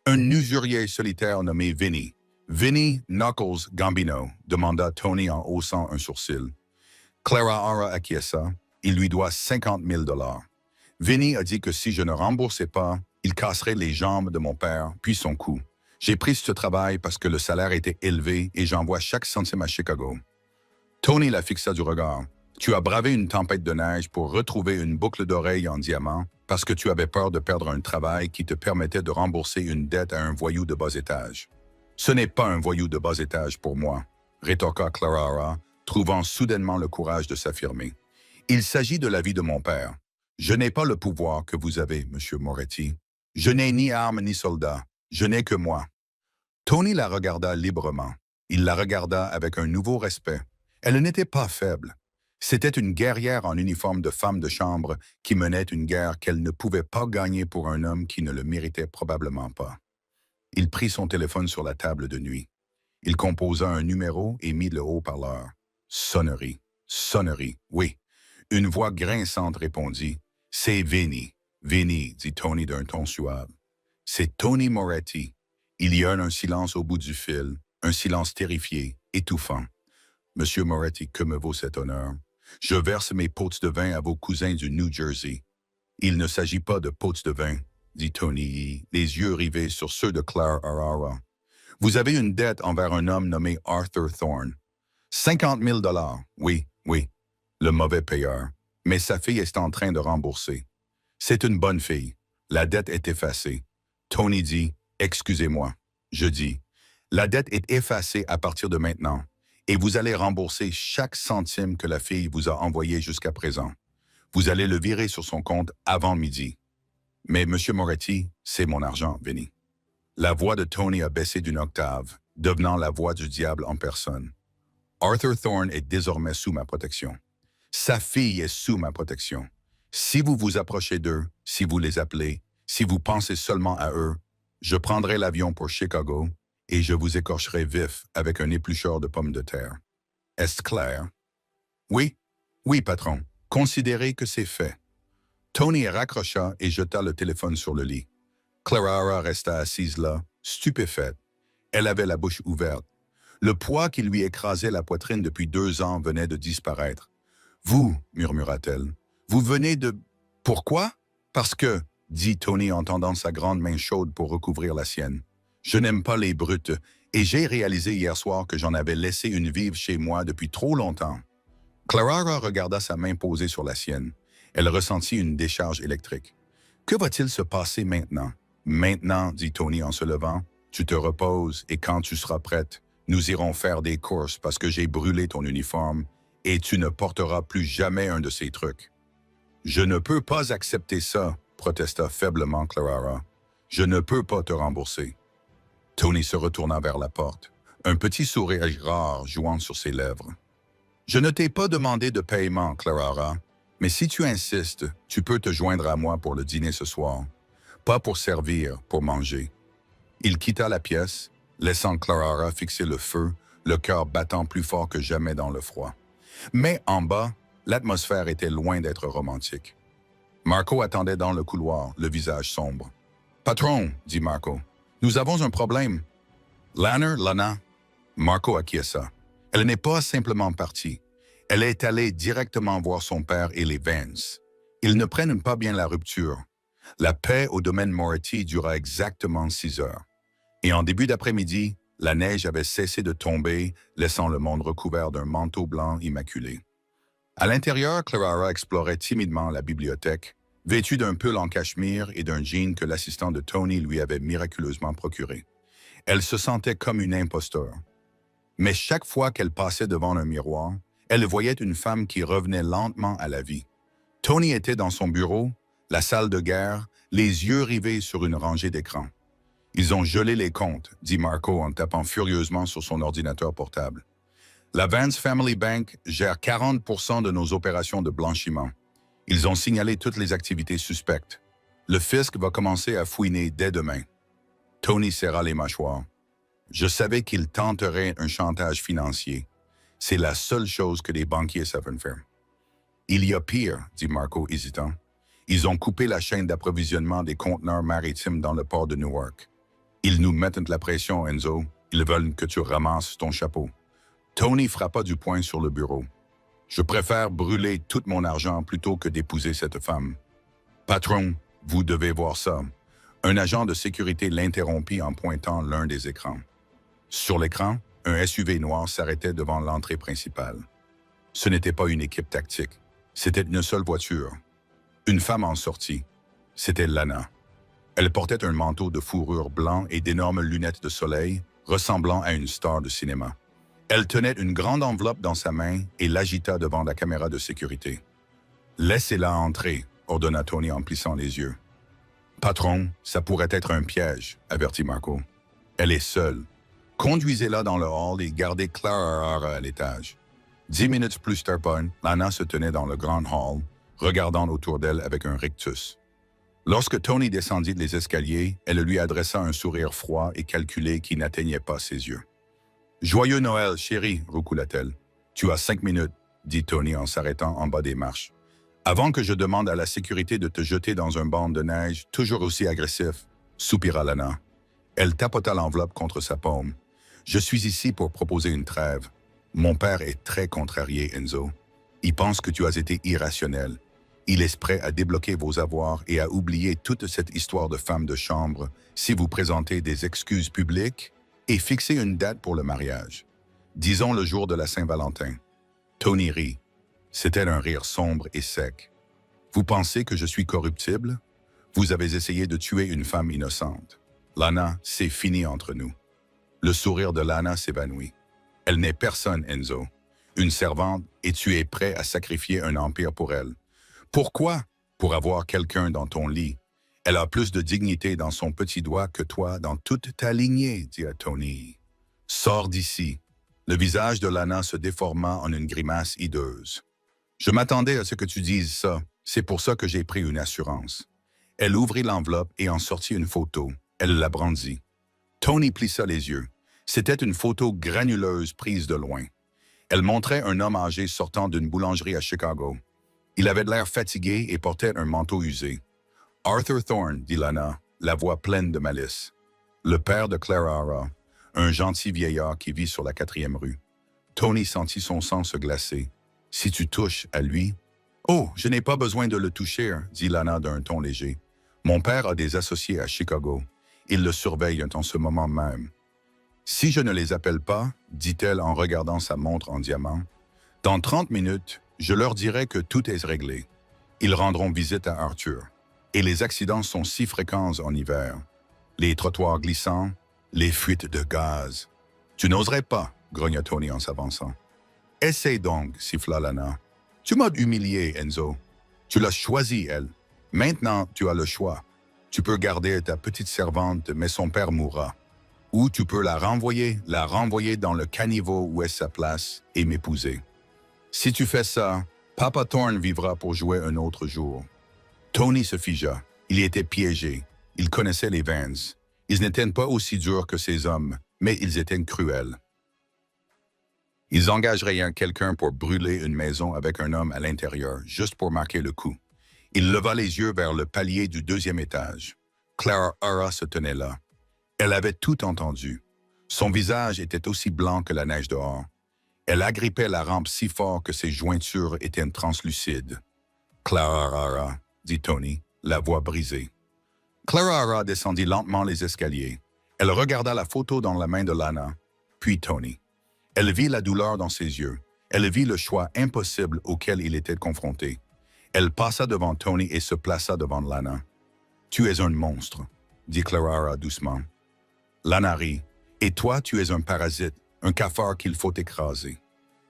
Speaker 1: Un usurier solitaire nommé Vinny. Vinny Knuckles Gambino, demanda Tony en haussant un sourcil. Clara acquiesça. Il lui doit 50 000 $. Vinny a dit que si je ne remboursais pas, il casserait les jambes de mon père, puis son cou. J'ai pris ce travail parce que le salaire était élevé et j'envoie chaque centime à Chicago. Tony la fixa du regard. Tu as bravé une tempête de neige pour retrouver une boucle d'oreille en diamant parce que tu avais peur de perdre un travail qui te permettait de rembourser une dette à un voyou de bas étage. Ce n'est pas un voyou de bas étage pour moi, rétorqua Clara, trouvant soudainement le courage de s'affirmer. Il s'agit de la vie de mon père. Je n'ai pas le pouvoir que vous avez, Monsieur Moretti. Je n'ai ni armes ni soldats. Je n'ai que moi. Tony la regarda librement. Il la regarda avec un nouveau respect. Elle n'était pas faible. C'était une guerrière en uniforme de femme de chambre qui menait une guerre qu'elle ne pouvait pas gagner pour un homme qui ne le méritait probablement pas. Il prit son téléphone sur la table de nuit. Il composa un numéro et mit le haut-parleur. Sonnerie. Sonnerie, oui. Une voix grinçante répondit. « C'est Vinny. »« Vinny, » dit Tony d'un ton suave. « C'est Tony Moretti. » Il y eut un silence au bout du fil, un silence terrifié, étouffant. « Monsieur Moretti, que me vaut cet honneur? Je verse mes potes de vin à vos cousins du New Jersey. »« Il ne s'agit pas de potes de vin, » dit Tony, les yeux rivés sur ceux de Clara. « Vous avez une dette envers un homme nommé Arthur Thorne. 50 000 $, oui, oui, le mauvais payeur. Mais sa fille est en train de rembourser. C'est une bonne fille. La dette est effacée. » Tony dit, « Excusez-moi. » Je dis, « La dette est effacée à partir de maintenant. Et vous allez rembourser chaque centime que la fille vous a envoyé jusqu'à présent. Vous allez le virer sur son compte avant midi. » « Mais, Monsieur Moretti, c'est mon argent, Vinny. » La voix de Tony a baissé d'une octave, devenant la voix du diable en personne. « Arthur Thorne est désormais sous ma protection. Sa fille est sous ma protection. Si vous vous approchez d'eux, si vous les appelez, si vous pensez seulement à eux, je prendrai l'avion pour Chicago et je vous écorcherai vif avec un éplucheur de pommes de terre. Est-ce clair? Oui, oui, patron. Considérez que c'est fait. Tony raccrocha et jeta le téléphone sur le lit. Clara resta assise là, stupéfaite. Elle avait la bouche ouverte. Le poids qui lui écrasait la poitrine depuis 2 ans venait de disparaître. « Vous, murmura-t-elle, vous venez de... Pourquoi? Parce que, dit Tony en tendant sa grande main chaude pour recouvrir la sienne. Je n'aime pas les brutes, et j'ai réalisé hier soir que j'en avais laissé une vive chez moi depuis trop longtemps. Clara regarda sa main posée sur la sienne. Elle ressentit une décharge électrique. Que va-t-il se passer maintenant? Maintenant, dit Tony en se levant, tu te reposes et quand tu seras prête, nous irons faire des courses parce que j'ai brûlé ton uniforme et tu ne porteras plus jamais un de ces trucs. Je ne peux pas accepter ça, protesta faiblement Clara. Je ne peux pas te rembourser. Tony se retourna vers la porte, un petit sourire rare jouant sur ses lèvres. Je ne t'ai pas demandé de paiement, Clara, mais si tu insistes, tu peux te joindre à moi pour le dîner ce soir. Pas pour servir, pour manger. Il quitta la pièce, laissant Clara fixer le feu, le cœur battant plus fort que jamais dans le froid. Mais en bas, l'atmosphère était loin d'être romantique. Marco attendait dans le couloir, le visage sombre. « Patron, dit Marco, nous avons un problème. »« Lana. » Marco acquiesça. Elle n'est pas simplement partie. Elle est allée directement voir son père et les Vance. Ils ne prennent pas bien la rupture. La paix au domaine Moretti dura exactement 6 heures. Et en début d'après-midi, la neige avait cessé de tomber, laissant le monde recouvert d'un manteau blanc immaculé. À l'intérieur, Clara explorait timidement la bibliothèque, vêtue d'un pull en cachemire et d'un jean que l'assistant de Tony lui avait miraculeusement procuré. Elle se sentait comme une imposteur. Mais chaque fois qu'elle passait devant un miroir, elle voyait une femme qui revenait lentement à la vie. Tony était dans son bureau, la salle de guerre, les yeux rivés sur une rangée d'écrans. « Ils ont gelé les comptes, » dit Marco en tapant furieusement sur son ordinateur portable. « La Vance Family Bank gère 40% de nos opérations de blanchiment. Ils ont signalé toutes les activités suspectes. Le fisc va commencer à fouiner dès demain. » Tony serra les mâchoires. « Je savais qu'il tenterait un chantage financier. C'est la seule chose que les banquiers savent faire. »« Il y a pire, » dit Marco hésitant. « Ils ont coupé la chaîne d'approvisionnement des conteneurs maritimes dans le port de Newark. Ils nous mettent de la pression, Enzo. Ils veulent que tu ramasses ton chapeau. » Tony frappa du poing sur le bureau. « Je préfère brûler tout mon argent plutôt que d'épouser cette femme. »« Patron, vous devez voir ça. » Un agent de sécurité l'interrompit en pointant l'un des écrans. Sur l'écran, un SUV noir s'arrêtait devant l'entrée principale. Ce n'était pas une équipe tactique. C'était une seule voiture. Une femme en sortit. C'était Lana. Elle portait un manteau de fourrure blanc et d'énormes lunettes de soleil, ressemblant à une star de cinéma. Elle tenait une grande enveloppe dans sa main et l'agita devant la caméra de sécurité. « Laissez-la entrer, » ordonna Tony en plissant les yeux. « Patron, ça pourrait être un piège, » avertit Marco. « Elle est seule. Conduisez-la dans le hall et gardez Clara à l'étage. » 10 minutes plus tard, Lana se tenait dans le grand hall, regardant autour d'elle avec un rictus. Lorsque Tony descendit les escaliers, elle lui adressa un sourire froid et calculé qui n'atteignait pas ses yeux. « Joyeux Noël, chérie, roucoula-t-elle. « Tu as 5 minutes, dit Tony en s'arrêtant en bas des marches. « Avant que je demande à la sécurité de te jeter dans un banc de neige toujours aussi agressif, soupira Lana. Elle tapota l'enveloppe contre sa paume. « Je suis ici pour proposer une trêve. Mon père est très contrarié, Enzo. Il pense que tu as été irrationnel. Il est prêt à débloquer vos avoirs et à oublier toute cette histoire de femme de chambre si vous présentez des excuses publiques et fixez une date pour le mariage. Disons le jour de la Saint-Valentin. » Tony rit. C'était un rire sombre et sec. « Vous pensez que je suis corruptible? Vous avez essayé de tuer une femme innocente. Lana, c'est fini entre nous. » Le sourire de Lana s'évanouit. « Elle n'est personne, Enzo. Une servante, et tu es prêt à sacrifier un empire pour elle. Pourquoi? Pour avoir quelqu'un dans ton lit. Elle a plus de dignité dans son petit doigt que toi dans toute ta lignée, dit Tony. Sors d'ici. » Le visage de Lana se déforma en une grimace hideuse. « Je m'attendais à ce que tu dises ça. C'est pour ça que j'ai pris une assurance. » Elle ouvrit l'enveloppe et en sortit une photo. Elle la brandit. Tony plissa les yeux. C'était une photo granuleuse prise de loin. Elle montrait un homme âgé sortant d'une boulangerie à Chicago. Il avait de l'air fatigué et portait un manteau usé. « Arthur Thorne », dit Lana, la voix pleine de malice. Le père de Clara, un gentil vieillard qui vit sur la 4e rue. Tony sentit son sang se glacer. « Si tu touches à lui… »« Oh, je n'ai pas besoin de le toucher, hein, dit Lana d'un ton léger. Mon père a des associés à Chicago. Ils le surveillent en ce moment même. »« Si je ne les appelle pas, dit-elle en regardant sa montre en diamant, dans 30 minutes, je leur dirai que tout est réglé. Ils rendront visite à Arthur. Et les accidents sont si fréquents en hiver. Les trottoirs glissants, les fuites de gaz. Tu n'oserais pas, grogna Tony en s'avançant. Essaye donc, siffla Lana. Tu m'as humilié, Enzo. Tu l'as choisi, elle. Maintenant, tu as le choix. Tu peux garder ta petite servante, mais son père mourra. Ou tu peux la renvoyer dans le caniveau où est sa place et m'épouser. Si tu fais ça, Papa Thorne vivra pour jouer un autre jour. Tony se figea. Il était piégé. Il connaissait les Vance. Ils n'étaient pas aussi durs que ces hommes, mais ils étaient cruels. Ils engageraient quelqu'un pour brûler une maison avec un homme à l'intérieur, juste pour marquer le coup. Il leva les yeux vers le palier du 2e étage. Clara se tenait là. Elle avait tout entendu. Son visage était aussi blanc que la neige dehors. Elle agrippait la rampe si fort que ses jointures étaient translucides. « Clara, » dit Tony, la voix brisée. Clara descendit lentement les escaliers. Elle regarda la photo dans la main de Lana, puis Tony. Elle vit la douleur dans ses yeux. Elle vit le choix impossible auquel il était confronté. Elle passa devant Tony et se plaça devant Lana. « Tu es un monstre, » dit Clara doucement. Lana rit. « Et toi, tu es un parasite, un cafard qu'il faut écraser. »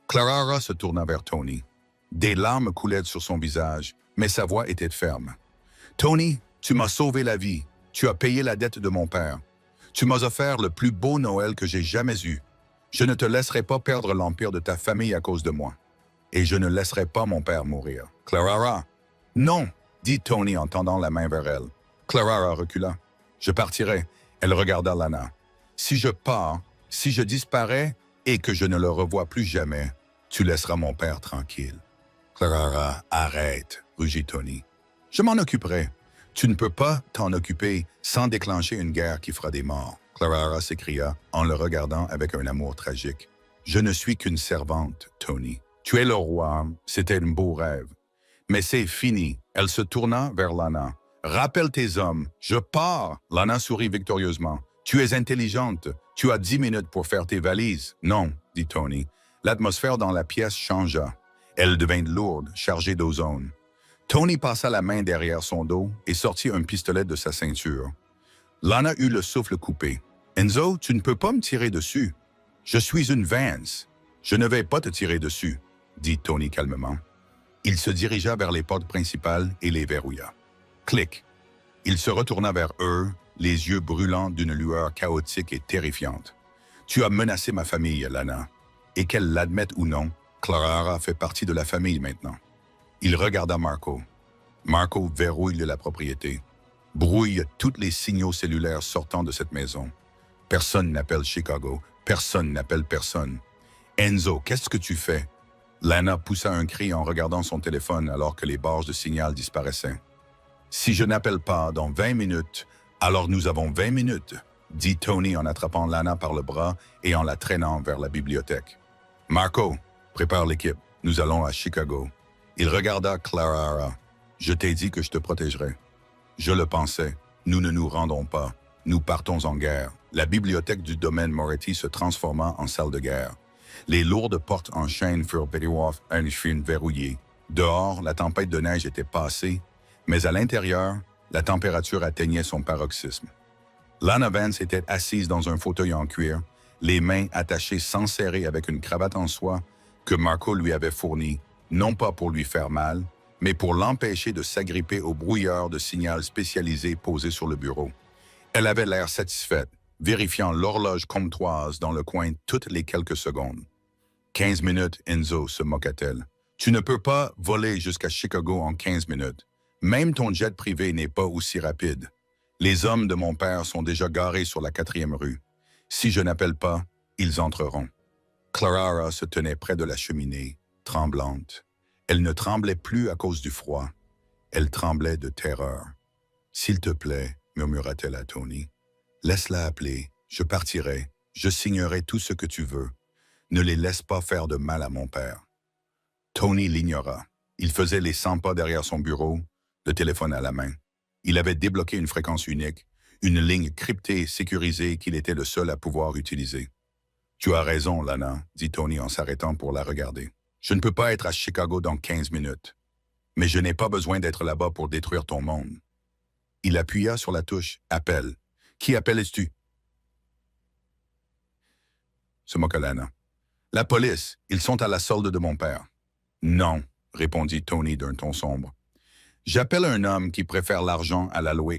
Speaker 1: Clara se tourna vers Tony. Des larmes coulaient sur son visage, mais sa voix était ferme. « Tony, tu m'as sauvé la vie. Tu as payé la dette de mon père. Tu m'as offert le plus beau Noël que j'ai jamais eu. Je ne te laisserai pas perdre l'empire de ta famille à cause de moi. Et je ne laisserai pas mon père mourir. »« Clara, non, » dit Tony en tendant la main vers elle. Clara recula. « Je partirai. » Elle regarda Lana. « Si je pars, si je disparais et que je ne le revois plus jamais, tu laisseras mon père tranquille. »« Clara, arrête, » rugit Tony. « Je m'en occuperai. Tu ne peux pas t'en occuper sans déclencher une guerre qui fera des morts. » Clara s'écria en le regardant avec un amour tragique. « Je ne suis qu'une servante, Tony. Tu es le roi, c'était un beau rêve. Mais c'est fini. » Elle se tourna vers Lana. « Rappelle tes hommes. Je pars. » Lana sourit victorieusement. « Tu es intelligente. Tu as 10 minutes pour faire tes valises. »« Non, » dit Tony. L'atmosphère dans la pièce changea. Elle devint lourde, chargée d'ozone. Tony passa la main derrière son dos et sortit un pistolet de sa ceinture. Lana eut le souffle coupé. « Enzo, tu ne peux pas me tirer dessus. Je suis une Vance. Je ne vais pas te tirer dessus, » dit Tony calmement. Il se dirigea vers les portes principales et les verrouilla. Clic. Il se retourna vers eux, les yeux brûlants d'une lueur chaotique et terrifiante. « Tu as menacé ma famille, Lana. Et qu'elle l'admette ou non, Clara fait partie de la famille maintenant. » Il regarda Marco. Marco verrouille la propriété. Brouille tous les signaux cellulaires sortant de cette maison. Personne n'appelle Chicago. Personne n'appelle personne. Enzo, qu'est-ce que tu fais? Lana poussa un cri en regardant son téléphone alors que les barres de signal disparaissaient. Si je n'appelle pas dans 20 minutes, alors nous avons 20 minutes, dit Tony en attrapant Lana par le bras et en la traînant vers la bibliothèque. Marco, prépare l'équipe. Nous allons à Chicago. Il regarda Clara. Je t'ai dit que je te protégerais. Je le pensais. Nous ne nous rendons pas. Nous partons en guerre. La bibliothèque du domaine Moretti se transforma en salle de guerre. Les lourdes portes en chêne furent verrouillées. Dehors, la tempête de neige était passée, mais à l'intérieur, la température atteignait son paroxysme. Lana Vance était assise dans un fauteuil en cuir, les mains attachées sans serrer avec une cravate en soie que Marco lui avait fournie, non pas pour lui faire mal, mais pour l'empêcher de s'agripper au brouilleur de signal spécialisé posé sur le bureau. Elle avait l'air satisfaite, vérifiant l'horloge comptoise dans le coin toutes les quelques secondes. 15 minutes, Enzo, se moqua-t-elle. Tu ne peux pas voler jusqu'à Chicago en 15 minutes. Même ton jet privé n'est pas aussi rapide. Les hommes de mon père sont déjà garés sur la 4e rue. Si je n'appelle pas, ils entreront. Clara se tenait près de la cheminée, tremblante. Elle ne tremblait plus à cause du froid. Elle tremblait de terreur. « S'il te plaît, murmura-t-elle à Tony, laisse-la appeler, je partirai, je signerai tout ce que tu veux. Ne les laisse pas faire de mal à mon père. » Tony l'ignora. Il faisait les 100 pas derrière son bureau, le téléphone à la main. Il avait débloqué une fréquence unique, une ligne cryptée et sécurisée qu'il était le seul à pouvoir utiliser. « Tu as raison, Lana, » dit Tony en s'arrêtant pour la regarder. « Je ne peux pas être à Chicago dans 15 minutes. Mais je n'ai pas besoin d'être là-bas pour détruire ton monde. » Il appuya sur la touche « Appel ». « Qui appelles-tu » se moqua Lana. « La police, ils sont à la solde de mon père. »« Non, » répondit Tony d'un ton sombre. « J'appelle un homme qui préfère l'argent à la loi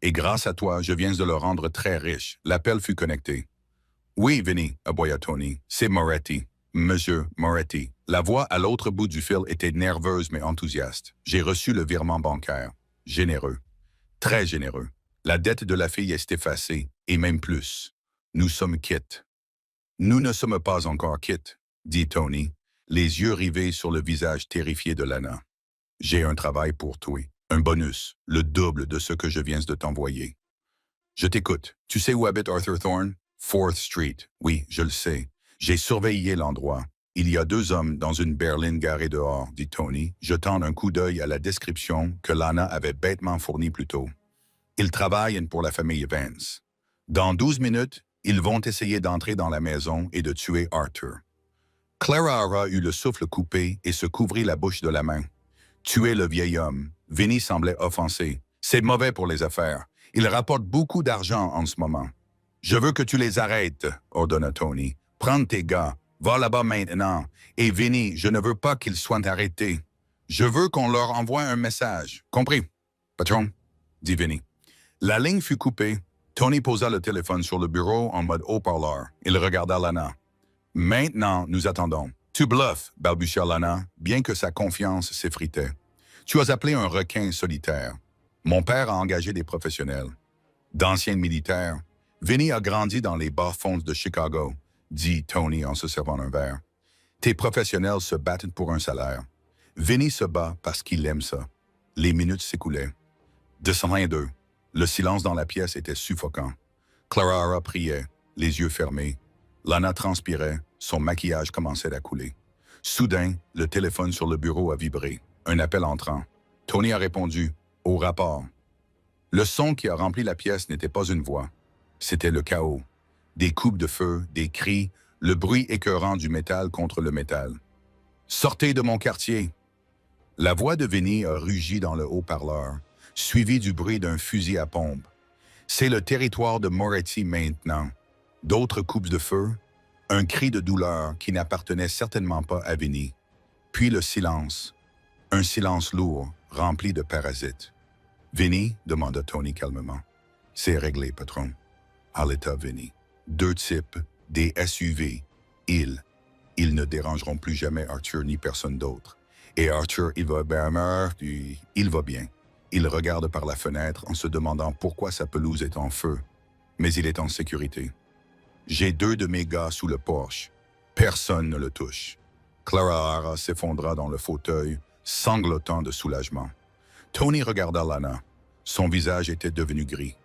Speaker 1: et grâce à toi, je viens de le rendre très riche. » L'appel fut connecté. « Oui, Vinny, » aboya Tony, « c'est Moretti. Monsieur Moretti. » La voix à l'autre bout du fil était nerveuse mais enthousiaste. « J'ai reçu le virement bancaire. Généreux. Très généreux. La dette de la fille est effacée, et même plus. Nous sommes quittes. »« Nous ne sommes pas encore quittes, » dit Tony, les yeux rivés sur le visage terrifié de Lana. « J'ai un travail pour toi, un bonus, le double de ce que je viens de t'envoyer. »« Je t'écoute. Tu sais où habite Arthur Thorne? 4th Street. Oui, je le sais. J'ai surveillé l'endroit. Il y a 2 hommes dans une berline garée dehors, dit Tony, jetant un coup d'œil à la description que Lana avait bêtement fournie plus tôt. Ils travaillent pour la famille Vance. Dans 12 minutes, ils vont essayer d'entrer dans la maison et de tuer Arthur. Clara eut le souffle coupé et se couvrit la bouche de la main. Tuer le vieil homme. Vinny semblait offensé. C'est mauvais pour les affaires. Ils rapportent beaucoup d'argent en ce moment. Je veux que tu les arrêtes, ordonna Tony. Prends tes gars. Va là-bas maintenant. Et Vinny, je ne veux pas qu'ils soient arrêtés. Je veux qu'on leur envoie un message. Compris, patron, dit Vinny. La ligne fut coupée. Tony posa le téléphone sur le bureau en mode haut-parleur. Il regarda Lana. « Maintenant, nous attendons. »« Tu bluffes, » balbutia Lana, bien que sa confiance s'effritait. « Tu as appelé un requin solitaire. Mon père a engagé des professionnels. D'anciens militaires. Vinny a grandi dans les bas-fonds de Chicago, » dit Tony en se servant un verre. « Tes professionnels se battent pour un salaire. Vinny se bat parce qu'il aime ça. » Les minutes s'écoulaient. 202. Le silence dans la pièce était suffocant. Clara priait, les yeux fermés. Lana transpirait, son maquillage commençait à couler. Soudain, le téléphone sur le bureau a vibré. Un appel entrant. Tony a répondu, « Au rapport ». Le son qui a rempli la pièce n'était pas une voix. C'était le chaos. Des coupes de feu, des cris, le bruit écœurant du métal contre le métal. « Sortez de mon quartier !» La voix de Vinny a rugi dans le haut-parleur, suivi du bruit d'un fusil à pompe. C'est le territoire de Moretti maintenant. D'autres coupes de feu, un cri de douleur qui n'appartenait certainement pas à Vinny. Puis le silence, un silence lourd, rempli de parasites. « Vinny ?» demanda Tony calmement. « C'est réglé, patron. » À l'état, Vinny. 2 types, des SUV. Ils ne dérangeront plus jamais Arthur ni personne d'autre. Et Arthur, il va bien. Il regarde par la fenêtre en se demandant pourquoi sa pelouse est en feu. Mais il est en sécurité. J'ai 2 de mes gars sous le porche. Personne ne le touche. Clara s'effondra dans le fauteuil, sanglotant de soulagement. Tony regarda Lana. Son visage était devenu gris.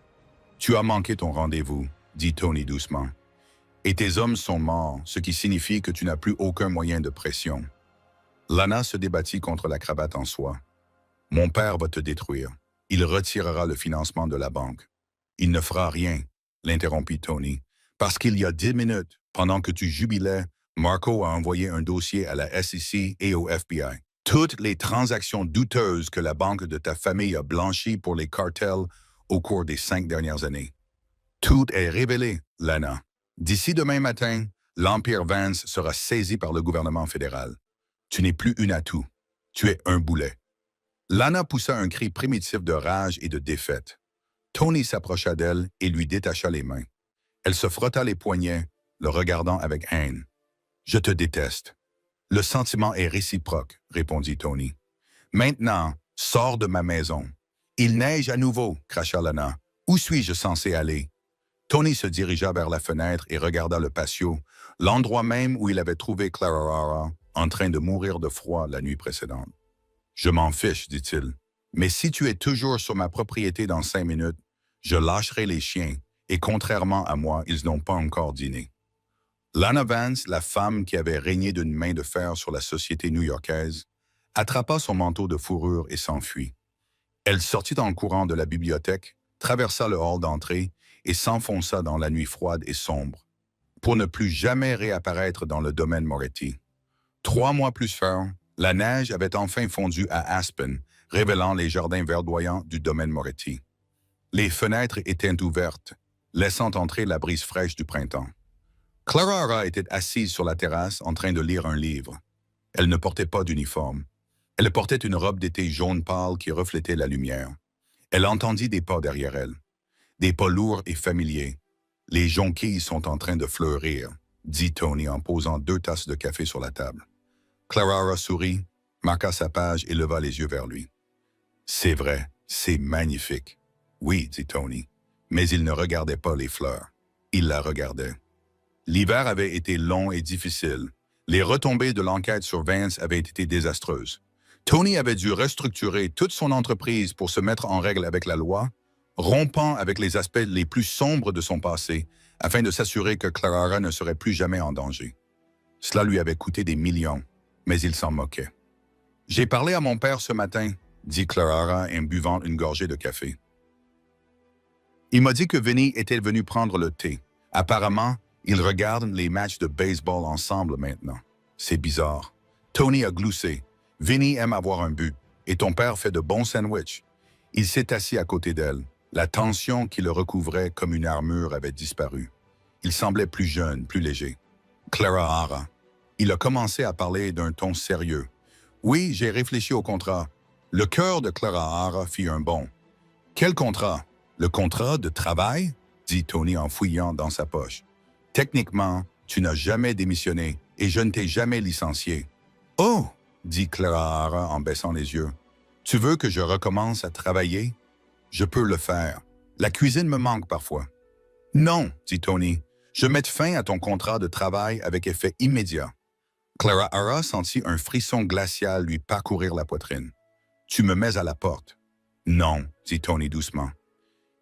Speaker 1: « Tu as manqué ton rendez-vous, » dit Tony doucement. « Et tes hommes sont morts, ce qui signifie que tu n'as plus aucun moyen de pression. » Lana se débattit contre la cravate en soie. « Mon père va te détruire. Il retirera le financement de la banque. »« Il ne fera rien, » l'interrompit Tony, « parce qu'il y a 10 minutes, pendant que tu jubilais, Marco a envoyé un dossier à la SEC et au FBI. Toutes les transactions douteuses que la banque de ta famille a blanchies pour les cartels au cours des 5 dernières années. Tout est révélé, Lana. D'ici demain matin, l'Empire Vance sera saisi par le gouvernement fédéral. Tu n'es plus une atout. Tu es un boulet. » Lana poussa un cri primitif de rage et de défaite. Tony s'approcha d'elle et lui détacha les mains. Elle se frotta les poignets, le regardant avec haine. « Je te déteste. »« Le sentiment est réciproque, » répondit Tony. « Maintenant, sors de ma maison. »« Il neige à nouveau, » cracha Lana. « Où suis-je censé aller? » Tony se dirigea vers la fenêtre et regarda le patio, l'endroit même où il avait trouvé Clara O'Hara en train de mourir de froid la nuit précédente. « Je m'en fiche, dit-il. Mais si tu es toujours sur ma propriété dans 5 minutes, je lâcherai les chiens, et contrairement à moi, ils n'ont pas encore dîné. » Lana Vance, la femme qui avait régné d'une main de fer sur la société new-yorkaise, attrapa son manteau de fourrure et s'enfuit. Elle sortit en courant de la bibliothèque, traversa le hall d'entrée et s'enfonça dans la nuit froide et sombre, pour ne plus jamais réapparaître dans le domaine Moretti. 3 mois plus tard, la neige avait enfin fondu à Aspen, révélant les jardins verdoyants du domaine Moretti. Les fenêtres étaient ouvertes, laissant entrer la brise fraîche du printemps. Clara O'Hara était assise sur la terrasse en train de lire un livre. Elle ne portait pas d'uniforme. Elle portait une robe d'été jaune pâle qui reflétait la lumière. Elle entendit des pas derrière elle. Des pas lourds et familiers. « Les jonquilles sont en train de fleurir », dit Tony en posant 2 tasses de café sur la table. Clara O'Hara sourit, marqua sa page et leva les yeux vers lui. « C'est vrai, c'est magnifique. »« Oui, dit Tony. » Mais il ne regardait pas les fleurs. Il la regardait. L'hiver avait été long et difficile. Les retombées de l'enquête sur Vance avaient été désastreuses. Tony avait dû restructurer toute son entreprise pour se mettre en règle avec la loi, rompant avec les aspects les plus sombres de son passé, afin de s'assurer que Clara O'Hara ne serait plus jamais en danger. Cela lui avait coûté des millions, mais il s'en moquait. « J'ai parlé à mon père ce matin, » dit Clara O'Hara en buvant une gorgée de café. Il m'a dit que Vinny était venu prendre le thé. Apparemment, ils regardent les matchs de baseball ensemble maintenant. C'est bizarre. Tony a gloussé. Vinny aime avoir un but, et ton père fait de bons sandwichs. Il s'est assis à côté d'elle. La tension qui le recouvrait comme une armure avait disparu. Il semblait plus jeune, plus léger. Clara O'Hara. Il a commencé à parler d'un ton sérieux. Oui, j'ai réfléchi au contrat. Le cœur de Clara O'Hara fit un bond. Quel contrat? Le contrat de travail? Dit Tony en fouillant dans sa poche. Techniquement, tu n'as jamais démissionné et je ne t'ai jamais licencié. Oh! Dit Clara O'Hara en baissant les yeux. Tu veux que je recommence à travailler? Je peux le faire. La cuisine me manque parfois. Non, dit Tony. Je mets fin à ton contrat de travail avec effet immédiat. Clara O'Hara sentit un frisson glacial lui parcourir la poitrine. Tu me mets à la porte. Non, dit Tony doucement.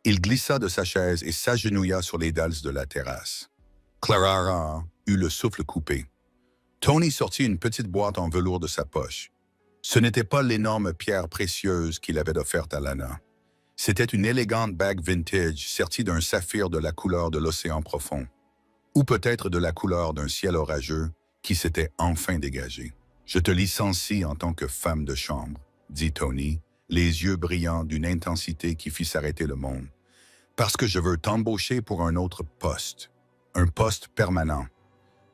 Speaker 1: Il glissa de sa chaise et s'agenouilla sur les dalles de la terrasse. Clara O'Hara eut le souffle coupé. Tony sortit une petite boîte en velours de sa poche. Ce n'était pas l'énorme pierre précieuse qu'il avait offerte à Lana. C'était une élégante bague vintage sertie d'un saphir de la couleur de l'océan profond, ou peut-être de la couleur d'un ciel orageux qui s'était enfin dégagé. « Je te licencie en tant que femme de chambre, » dit Tony, les yeux brillants d'une intensité qui fit s'arrêter le monde. « Parce que je veux t'embaucher pour un autre poste, un poste permanent.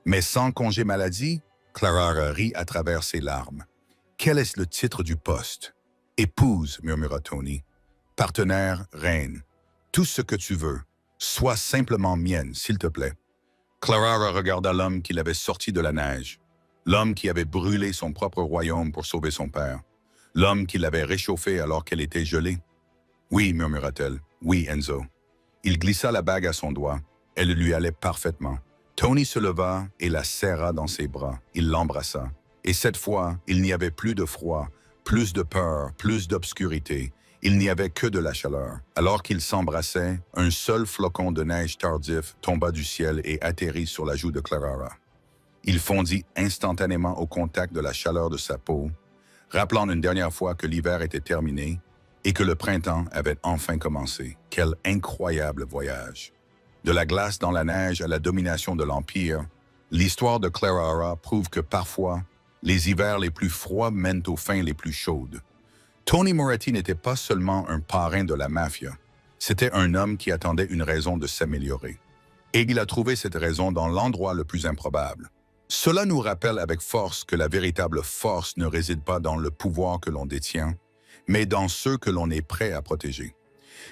Speaker 1: Mais sans congé maladie, » Clara rit à travers ses larmes. « Quel est le titre du poste? »« Épouse, » murmura Tony. « Partenaire, reine. Tout ce que tu veux. Sois simplement mienne, s'il te plaît. » Clara regarda l'homme qui l'avait sorti de la neige, l'homme qui avait brûlé son propre royaume pour sauver son père, l'homme qui l'avait réchauffé alors qu'elle était gelée. « Oui, murmura-t-elle. Oui, Enzo. » Il glissa la bague à son doigt. Elle lui allait parfaitement. Tony se leva et la serra dans ses bras. Il l'embrassa. Et cette fois, il n'y avait plus de froid, plus de peur, plus d'obscurité. Il n'y avait que de la chaleur. Alors qu'ils s'embrassaient, un seul flocon de neige tardif tomba du ciel et atterrit sur la joue de Clara. Il fondit instantanément au contact de la chaleur de sa peau, rappelant une dernière fois que l'hiver était terminé et que le printemps avait enfin commencé. Quel incroyable voyage! De la glace dans la neige à la domination de l'Empire, l'histoire de Clara O'Hara prouve que parfois, les hivers les plus froids mènent aux fins les plus chaudes. Tony Moretti n'était pas seulement un parrain de la mafia, c'était un homme qui attendait une raison de s'améliorer. Et il a trouvé cette raison dans l'endroit le plus improbable. Cela nous rappelle avec force que la véritable force ne réside pas dans le pouvoir que l'on détient, mais dans ceux que l'on est prêt à protéger.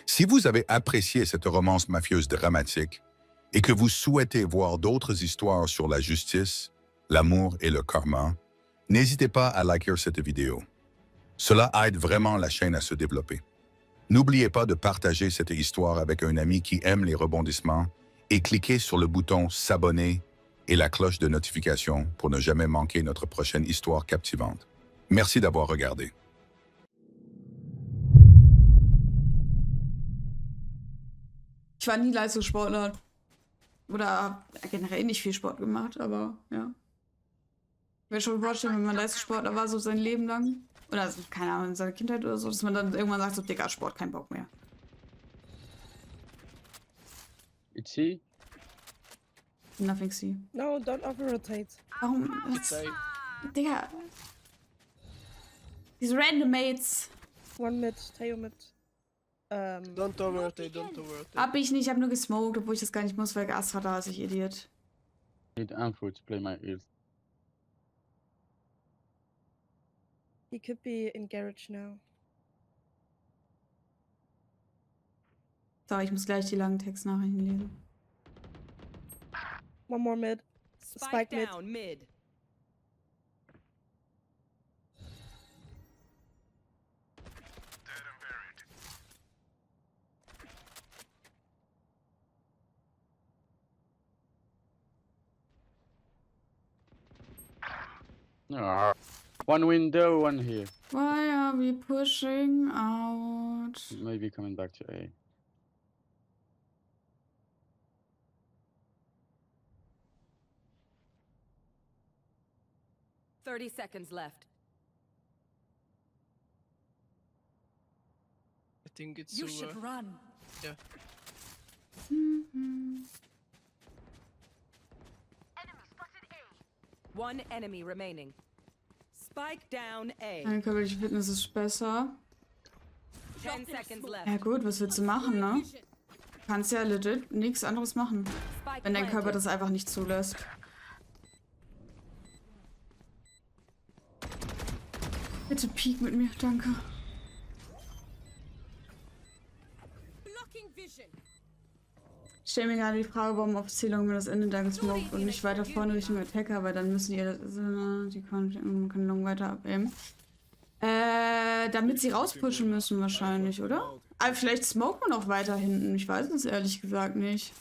Speaker 1: Si vous avez apprécié cette romance mafieuse dramatique et que vous souhaitez voir d'autres histoires sur la justice, l'amour et le karma, n'hésitez pas à liker cette vidéo. Cela aide vraiment la chaîne à se développer. N'oubliez pas de partager cette histoire avec un ami qui aime les rebondissements et cliquez sur le bouton s'abonner et la cloche de notification pour ne jamais manquer notre prochaine histoire captivante. Merci d'avoir regardé.
Speaker 2: Ich war nie Leistungssportler. Oder habe generell nicht viel Sport gemacht, aber ja. Ich mir schon vorstellen, wenn man Leistungssportler war, so sein Leben lang. Oder also, keine Ahnung, in seiner Kindheit oder so, dass man dann irgendwann sagt, so, Digga, Sport, kein Bock mehr.
Speaker 3: It's he.
Speaker 2: Nothing see.
Speaker 4: No, don't over-rotate.
Speaker 2: Warum? Was? Digga. Diese random Mates.
Speaker 4: One mid, Teo mid.
Speaker 5: Don't over-rotate, don't over-rotate.
Speaker 2: Hab ich nicht, ich hab nur gesmoked, obwohl ich das gar nicht muss, weil Astra da ist, ich Idiot.
Speaker 3: Need Amphor to play my ears.
Speaker 4: He could be in garage now.
Speaker 2: So, ich muss gleich die langen Textnachrichten lesen.
Speaker 4: One more mid. Spike mid.
Speaker 6: down mid.
Speaker 3: Ah, one window, one here.
Speaker 2: Why are we pushing out?
Speaker 3: Maybe coming back to A.
Speaker 6: Thirty seconds left.
Speaker 5: I think it's
Speaker 6: You
Speaker 5: over.
Speaker 6: should run.
Speaker 5: Yeah.
Speaker 6: One enemy remaining. Spike down A.
Speaker 2: Meine körperliche Fitness ist besser.
Speaker 6: 10 seconds left.
Speaker 2: Ja gut, was willst du machen, ne? Du kannst ja legit nichts anderes machen,
Speaker 6: Spike
Speaker 2: wenn dein Körper
Speaker 6: planted.
Speaker 2: das einfach nicht zulässt. Bitte peek mit mir, danke. Ich stelle mir gerade die Frage, warum auf Zählung mir das Ende da gesmoked und nicht weiter vorne Richtung Attacker, weil dann müssen die können Long weiter abnehmen. Damit sie rauspushen müssen wahrscheinlich, oder? Aber vielleicht smokt man auch weiter hinten. Ich weiß es ehrlich gesagt nicht.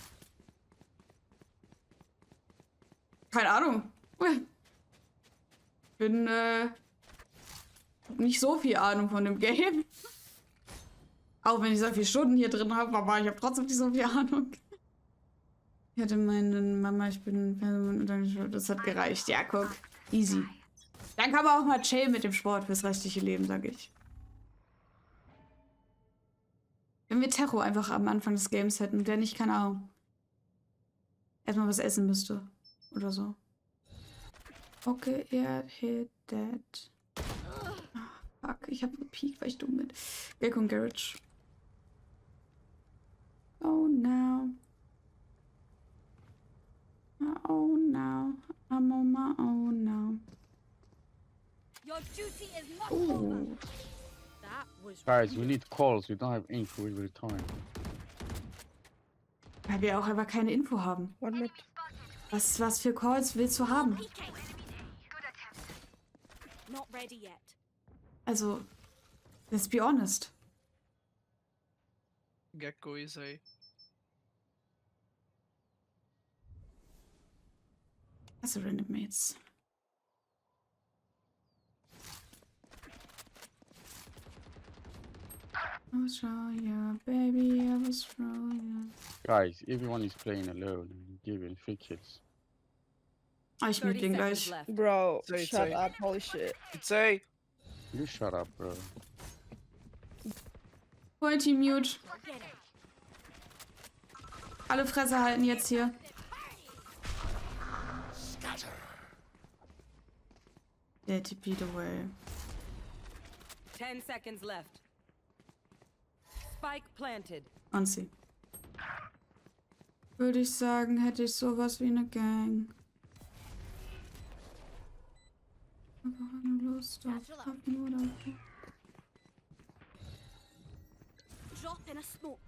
Speaker 2: Keine Ahnung. Bin nicht so viel Ahnung von dem Game. Auch wenn ich so viele Stunden hier drin habe, aber ich habe trotzdem nicht so viel Ahnung. Ich hatte meinen Mama, ich bin das hat gereicht. Ja, guck. Easy. Dann kann man auch mal chillen mit dem Sport fürs restliche Leben, sag ich. Wenn wir Terror einfach am Anfang des Games hätten, der nicht, keine Ahnung, erstmal was essen müsste. Oder so. Okay, er hit that. Ah, fuck, ich hab gepiekt, weil ich dumm bin. Wer kommt Garage? Oh no. Oh no. I'm on my own now.
Speaker 7: Your duty is not
Speaker 2: Ooh.
Speaker 7: over. That was
Speaker 3: Guys, we need calls. We don't have info. We will time.
Speaker 2: Weil wir auch einfach keine Info haben.
Speaker 4: One mid.
Speaker 2: Was für Calls willst du haben?
Speaker 7: PK. Not ready yet.
Speaker 2: Also, let's be honest.
Speaker 5: Gecko is A.
Speaker 2: That's a random mates. I was wrong, yeah, baby, I was wrong, yeah.
Speaker 3: Guys, everyone is playing alone. Giving 3 kills.
Speaker 2: Ah, ich
Speaker 6: 30
Speaker 2: mute den
Speaker 6: seconds
Speaker 2: gleich.
Speaker 6: left.
Speaker 4: Bro,
Speaker 5: Say,
Speaker 4: shut
Speaker 5: say.
Speaker 4: up. Holy shit.
Speaker 5: It's A.
Speaker 3: You shut up, bro.
Speaker 2: Pointy mute. Alle Fresse halten jetzt hier. Der TP'd away.
Speaker 6: 10 seconds left. Spike planted.
Speaker 2: Und sie. Würde ich sagen, hätte ich sowas wie eine Gang. Aber keine Lust auf Pappen oder auf...
Speaker 7: Drop in a smoke.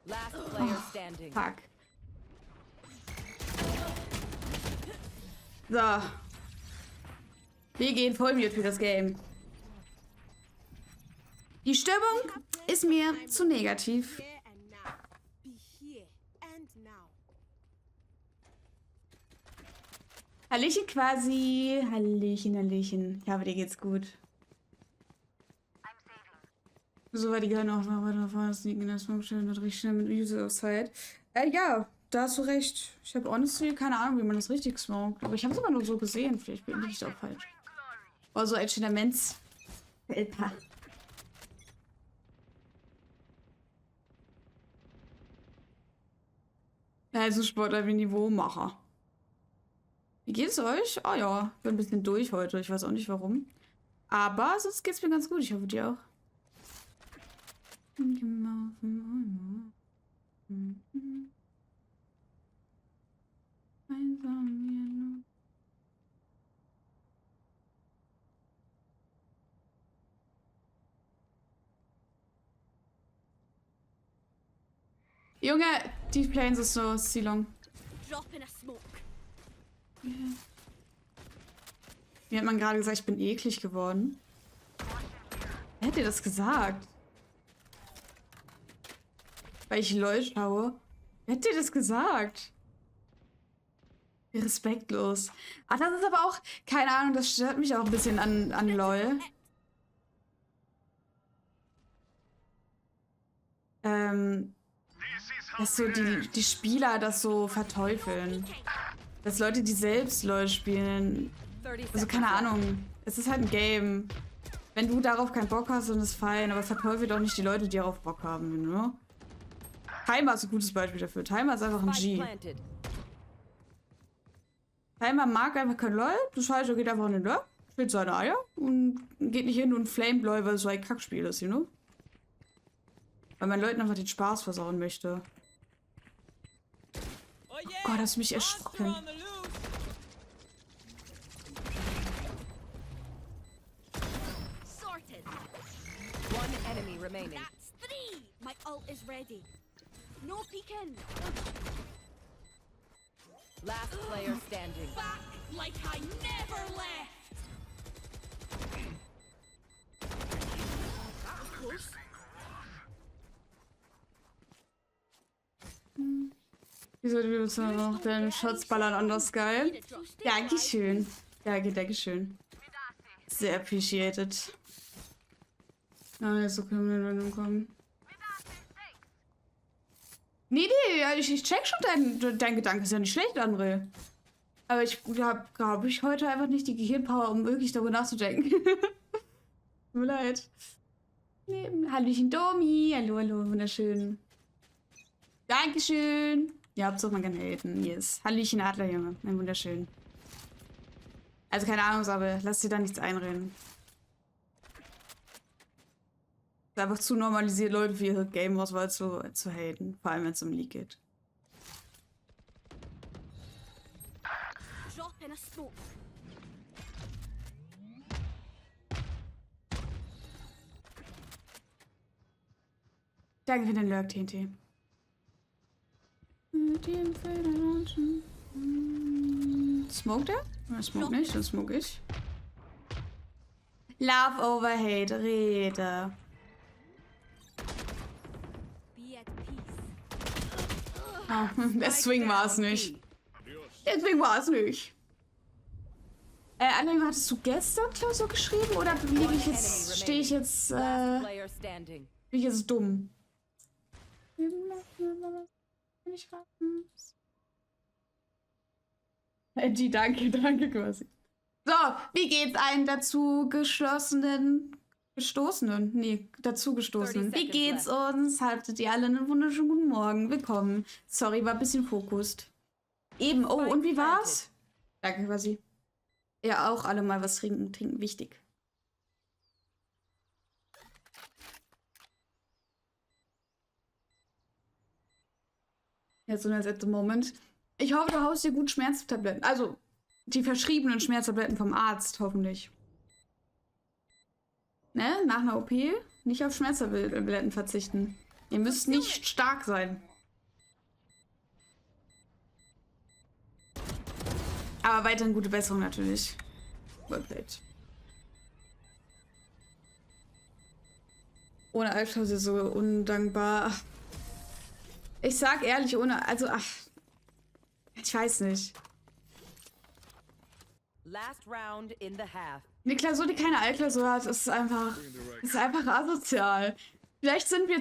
Speaker 6: Last player standing.
Speaker 2: Fuck. So. Wir gehen Vollmute für das Game. Die Stimmung ist mir zu negativ.
Speaker 7: Here and now. Be here and now.
Speaker 2: Hallöchen quasi. Hallöchen, Hallöchen. Ich hoffe, dir geht's gut. So war die gerne auch noch weiter vorne. Das liegt in der Smoke-Stelle und richtig schnell mit User Zeit. Ja, da hast du recht. Ich habe honestly keine Ahnung, wie man das richtig smoked. Aber ich habe es aber nur so gesehen. Vielleicht bin ich auch falsch. Oder so ein Schienaments. Elpa. Also Sportler wie Niveaumacher. Wie geht's euch? Oh ja, ich bin ein bisschen durch heute. Ich weiß auch nicht warum. Aber sonst geht's mir ganz gut. Ich hoffe, dir auch. Junge, die Planes ist so Silong.
Speaker 7: Drop in a smoke.
Speaker 2: Wie hat man gerade gesagt, ich bin eklig geworden? Wer hat dir das gesagt? Weil ich LOL schaue? Wer hat dir das gesagt? Wie respektlos. Ach, das ist aber auch, keine Ahnung, das stört mich auch ein bisschen an LOL. Dass so die Spieler das so verteufeln. Dass Leute, die selbst LOL spielen,
Speaker 6: 30
Speaker 2: also keine Ahnung, es ist halt ein Game. Wenn du darauf keinen Bock hast, dann ist fein, aber verteufelt auch nicht die Leute, die darauf Bock haben, ne? Timer ist ein gutes Beispiel dafür. Timer ist einfach ein G.
Speaker 6: planted.
Speaker 2: Timer mag einfach kein LOL, das heißt, er geht einfach in den LOL, spielt seine Eier und geht nicht hin und flamet LOL, weil es so ein Kackspiel ist, you know? Weil man Leuten einfach den Spaß versauen möchte. Oh Gott, hast du mich erschrocken.
Speaker 7: Sorted.
Speaker 6: One enemy remaining.
Speaker 7: That's 3. My ult is ready. No peeking.
Speaker 6: Last player standing.
Speaker 7: Back like I never left. That was close.
Speaker 2: Wieso du willst noch deinen Shots ballern anders geil? Dankeschön. Dankeschön. Sehr appreciated. Ah, jetzt so können wir dann kommen. Nee, ich check schon dein Gedanke, ist ja nicht schlecht, André. Aber ich habe, glaube ich, heute einfach nicht die Gehirnpower, um wirklich darüber nachzudenken. Tut mir leid. Nee, Hallöchen Domi, hallo, wunderschön. Dankeschön. Ja, Hauptsache man kann haten, yes. Hallöchen Adlerjunge, ein wunderschön. Also keine Ahnung, aber lass dir da nichts einreden. Ist einfach zu normalisiert, Leute für ihre Game-Auswahl zu haten. Vor allem, wenn es um League geht.
Speaker 7: Drop in a smoke.
Speaker 2: Danke für den Lurk, TNT. Smoke der? Oder smoke nicht? Dann smoke ich. Love over Hate, Rede.
Speaker 7: Be at peace.
Speaker 2: Ah, der Swing war es nicht. Der Swing war es nicht. Anne, hattest du gestern Klausur geschrieben oder stehe ich jetzt,
Speaker 6: Last player standing.
Speaker 2: bin ich jetzt dumm? Die danke quasi. So, wie geht's einen dazugestoßenen? Wie geht's uns? Hattet ihr alle einen wunderschönen guten Morgen? Willkommen. Sorry, war ein bisschen fokust. Eben, oh, und wie war's? Danke quasi. Ja, auch alle mal was trinken. Trinken wichtig. Jetzt so als at the moment. Ich hoffe, du haust dir gut Schmerztabletten. Also, die verschriebenen Schmerztabletten vom Arzt, hoffentlich. Ne? Nach einer OP nicht auf Schmerztabletten verzichten. Ihr müsst nicht stark sein. Aber weiterhin gute Besserung natürlich. Well played. Ohne Albklausel so undankbar. Ich sag ehrlich, ohne... Also, ich weiß nicht.
Speaker 6: Last round in the half.
Speaker 2: Eine Klausur, die keine Altklausur hat, ist einfach asozial. Vielleicht sind wir